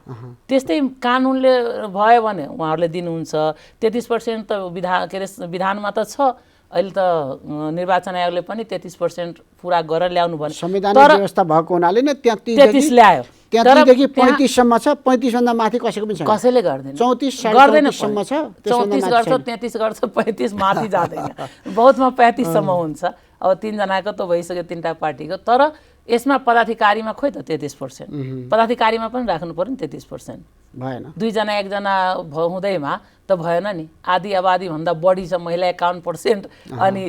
Speaker 2: त्यस्तै कानुनले भयो भने उहाँहरूले दिनुहुन्छ। 33% त विधानमा त छ, अहिले त निर्वाचन आयोगले पनि 33% पुरा गरेर ल्याउनु भने
Speaker 1: संवैधानिक व्यवस्था भएको हुनाले नै
Speaker 2: 33 ल्यायो।
Speaker 1: 33देखि 35 सम्म छ, 35 भन्दा माथि कसैको पनि छैन,
Speaker 2: कसैले गर्दैन,
Speaker 1: 34
Speaker 2: गर्दैन
Speaker 1: सम्म छ,
Speaker 2: 34 गर्छ, 33 गर्छ, 35 माथि जाँदैन, बहुतमा 35 सम्म हुन्छ। अब 3 जनाको त भइसक्यो 3टा पार्टीको। तर यसमा पदाधिकारीमा खोइ त 33%, पदाधिकारीमा पनि राख्नु पर्यो नि 33%,
Speaker 1: भएन।
Speaker 2: 2 जना 1 जना हुँदैमा त भएन नि। आधी आबादी भन्दा बढी छ महिला 51%, अनि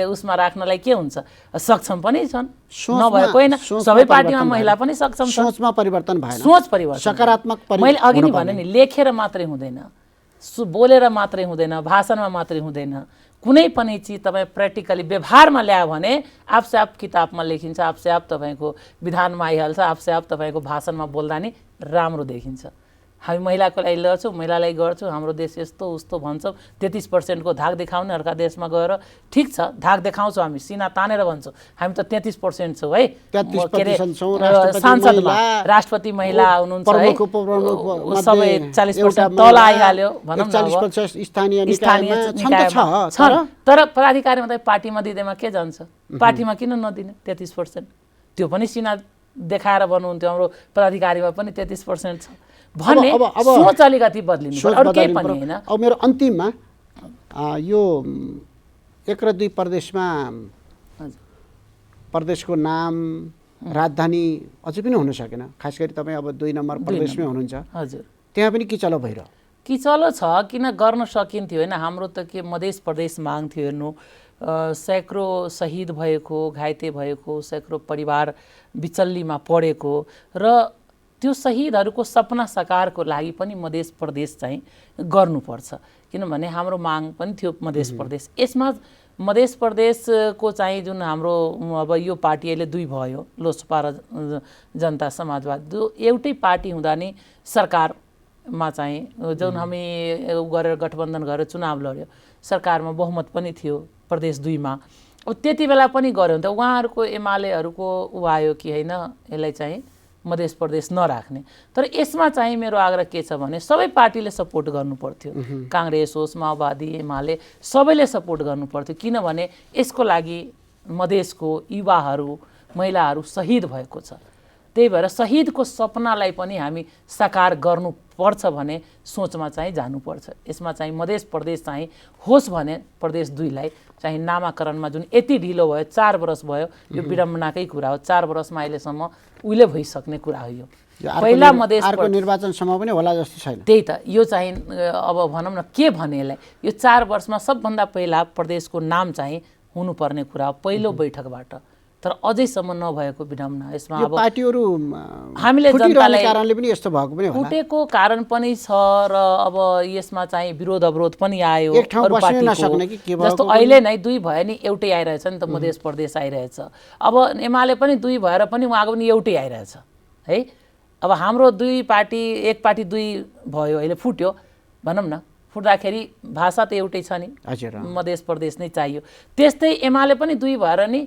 Speaker 2: उसमा राख्नलाई के हुन्छ? सक्षम पनि छन्, नभएको होइन, सबै पार्टीमा महिला पनि सक्षम छन्।
Speaker 1: सोचमा परिवर्तन भएन,
Speaker 2: सोच परिवर्तन
Speaker 1: सकारात्मक
Speaker 2: मैले अघि नै भने नि, लेखेर मात्रै हुँदैन, बोलेर मात्रै हुँदैन, भाषणमा मात्रै हुँदैन, कुनै पनि चिज तपाईँ प्र्याक्टिकली व्यवहारमा ल्यायो भने आपसे आप किताबमा लेखिन्छ, आपसे आप तपाईँको विधानमा आइहाल्छ, आपसे आप तपाईँको भाषणमा बोल्दा नि राम्रो देखिन्छ। हामी महिलाको लागि लड्छौँ, महिलालाई गर्छौँ, हाम्रो देश यस्तो उस्तो भन्छौँ, 33% धाक देखाउने अर्का देशमा गएर ठिक छ, धाक देखाउँछौँ, हामी सिना तानेर भन्छौँ, हामी त 33% छौँ है, सांसदमा राष्ट्रपति महिला हुनुहुन्छ है, सबै 40% तल आइहाल्यो भनौँ न, स्थानीय निकायमा छ, तर पदाधिकारीमा त पार्टीमा दिँदैमा के जान्छ, पार्टीमा किन नदिने 33%, त्यो पनि सिना देखाएर भन्नुहुन्थ्यो, हाम्रो पदाधिकारीमा पनि 33% छ भन्ने सोच अलिकति बदलिनु पर्यो, अरू केही पनि हैन।
Speaker 1: अब मेरो अन्तिममा यो 1 र 2 प्रदेशमा प्रदेशको नाम राजधानी अझै पनि हुन सकेन, खास गरी तपाईँ अब 2 नम्बर प्रदेशमै हुनुहुन्छ,
Speaker 2: हजुर
Speaker 1: त्यहाँ पनि किचलो भइरह्यो।
Speaker 2: किचलो छ, किन गर्न सकिन्थ्यो होइन, हाम्रो त के मधेस प्रदेश माग थियो हेर्नु, सैकड़ों शहीद भएको, घाइते भएको, सैकड़ों परिवार बिचल्लीमा परेको र त्यो शहीदहरूको सपना साकारको लागि पनि मधेस प्रदेश चाहिँ गर्नुपर्छ, किनभने हाम्रो माग पनि थियो मधेस प्रदेश। यसमा मधेस प्रदेशको चाहिँ जुन हाम्रो अब यो पार्टी अहिले 2 भयो, लोसपा र जनता समाजवादी, एउटै पार्टी हुँदा नि सरकारमा चाहिँ जुन हामी गरेर गठबन्धन गरेर चुनाव लड्यो, सरकारमा बहुमत पनि थियो प्रदेश 2 मा। अब त्यति बेला पनि गऱ्यो भने त उहाँहरूको एमालेहरूको आयो कि होइन यसलाई चाहिँ मधेस प्रदेश नराख्ने। तर यसमा चाहिँ मेरो आग्रह के छ भने सबै पार्टीले सपोर्ट गर्नु पर्थ्यो, कांग्रेस होस्, माओवादी, एमाले सबैले सपोर्ट गर्नु पर्थ्यो, किनभने यसको लागि मधेसको युवाहरू, महिलाहरू शहीद भएको छ। त्यही भएर शहीदको सपनालाई पनि हामी साकार गर्नुपर्छ भने सोचमा चाहिँ जानुपर्छ। यसमा चाहिँ मधेस प्रदेश चाहिँ होस् भने प्रदेश 2 लाई चाहिँ नामाकरणमा जुन यति ढिलो भयो, 4 वर्ष भयो, यो विडम्बनाकै कुरा हो। 4 वर्षमा अहिलेसम्म उहिले भइसक्ने कुरा हो। यो पहिला मधेस
Speaker 1: निर्वाचनसम्म पनि होला जस्तो छैन।
Speaker 2: त्यही त, यो चाहिँ अब भनौँ न के भने यसलाई, यो 4 वर्षमा सबभन्दा पहिला प्रदेशको नाम चाहिँ हुनुपर्ने कुरा हो पहिलो बैठकबाट, तर अझैसम्म नभएको विडम्बना। यसमा अब
Speaker 1: पार्टीहरू
Speaker 2: हामीले जनतालाई
Speaker 1: कारणले पनि यस्तो भएको पनि होला,
Speaker 2: फुटेको कारण पनि छ र अब यसमा चाहिँ विरोध अवरोध पनि आयो अरु पार्टीको। जस्तो अहिले नै 2 भयो नि, एउटै आइरहेछ नि त, मधेस प्रदेश आइरहेछ। अब एमाले पनि 2 भएर पनि उहाँको पनि एउटै आइरहेछ है। अब हाम्रो 2 पार्टी, एक पार्टी 2 भयो, अहिले फुट्यो भनौँ न, फुट्दाखेरि भाषा त एउटै छ नि, मधेस प्रदेश नै चाहियो। त्यस्तै एमाले पनि 2 भएर नि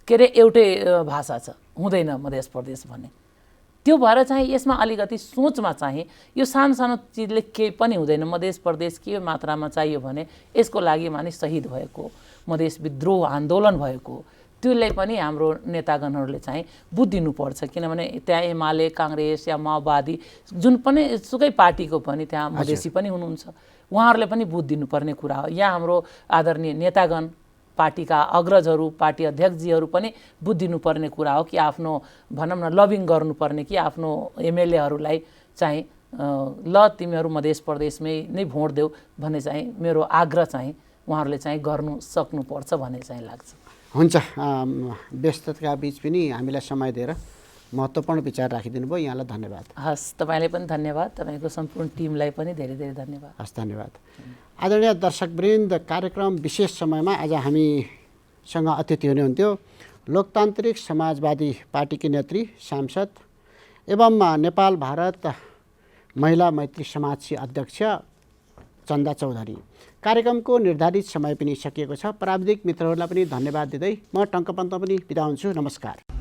Speaker 2: के अरे एउटै भाषा छ, हुँदैन मधेस प्रदेश भन्ने। त्यो भएर चाहिँ यसमा अलिकति सोचमा चाहिँ यो सानो सानो चिजले केही पनि हुँदैन। मधेस प्रदेश के मात्रामा चाहियो भने यसको लागि मानिस शहीद भएको, मधेस विद्रोह आन्दोलन भएको, त्यसले पनि हाम्रो नेतागणहरूले चाहिँ बुझिदिनुपर्छ। किनभने त्यहाँ एमाले, कांग्रेस या माओवादी जुन पनि सुकै पार्टीको पनि त्यहाँ मधेसी पनि हुनुहुन्छ, उहाँहरूले पनि बुझिदिनुपर्ने कुरा हो। यहाँ हाम्रो आदरणीय नेतागण, पार्टीका अग्रजहरू, पार्टी अध्यक्षजीहरू पनि बुझिदिनुपर्ने कुरा हो कि आफ्नो भनौँ न लबिङ गर्नुपर्ने कि आफ्नो एमएलएहरूलाई चाहिँ ल तिमीहरू मधेस प्रदेशमै नै भोट देऊ भन्ने चाहिँ मेरो आग्रह चाहिँ उहाँहरूले चाहिँ गर्नु सक्नुपर्छ भन्ने चाहिँ लाग्छ।
Speaker 1: हुन्छ, व्यस्तताका बीच पनि हामीलाई समय दिएर महत्त्वपूर्ण विचार राखिदिनु भयो, यहाँलाई धन्यवाद।
Speaker 2: हस्, तपाईँलाई पनि धन्यवाद, तपाईँको सम्पूर्ण टिमलाई पनि धेरै धेरै धन्यवाद।
Speaker 1: हस्, धन्यवाद। आदरणीय दर्शकवृन्द, कार्यक्रम विशेष समयमा आज हामीसँग अतिथि हुनुहुन्थ्यो लोकतान्त्रिक समाजवादी पार्टीकी नेत्री, सांसद एवं नेपाल भारत महिला मैत्री समाजकी अध्यक्ष चन्दा चौधरी। कार्यक्रमको निर्धारित समय पनि सकिएको छ। प्राविधिक मित्रहरूलाई पनि धन्यवाद दिँदै म टङ्कपन्त पनि बिदा हुन्छु। नमस्कार।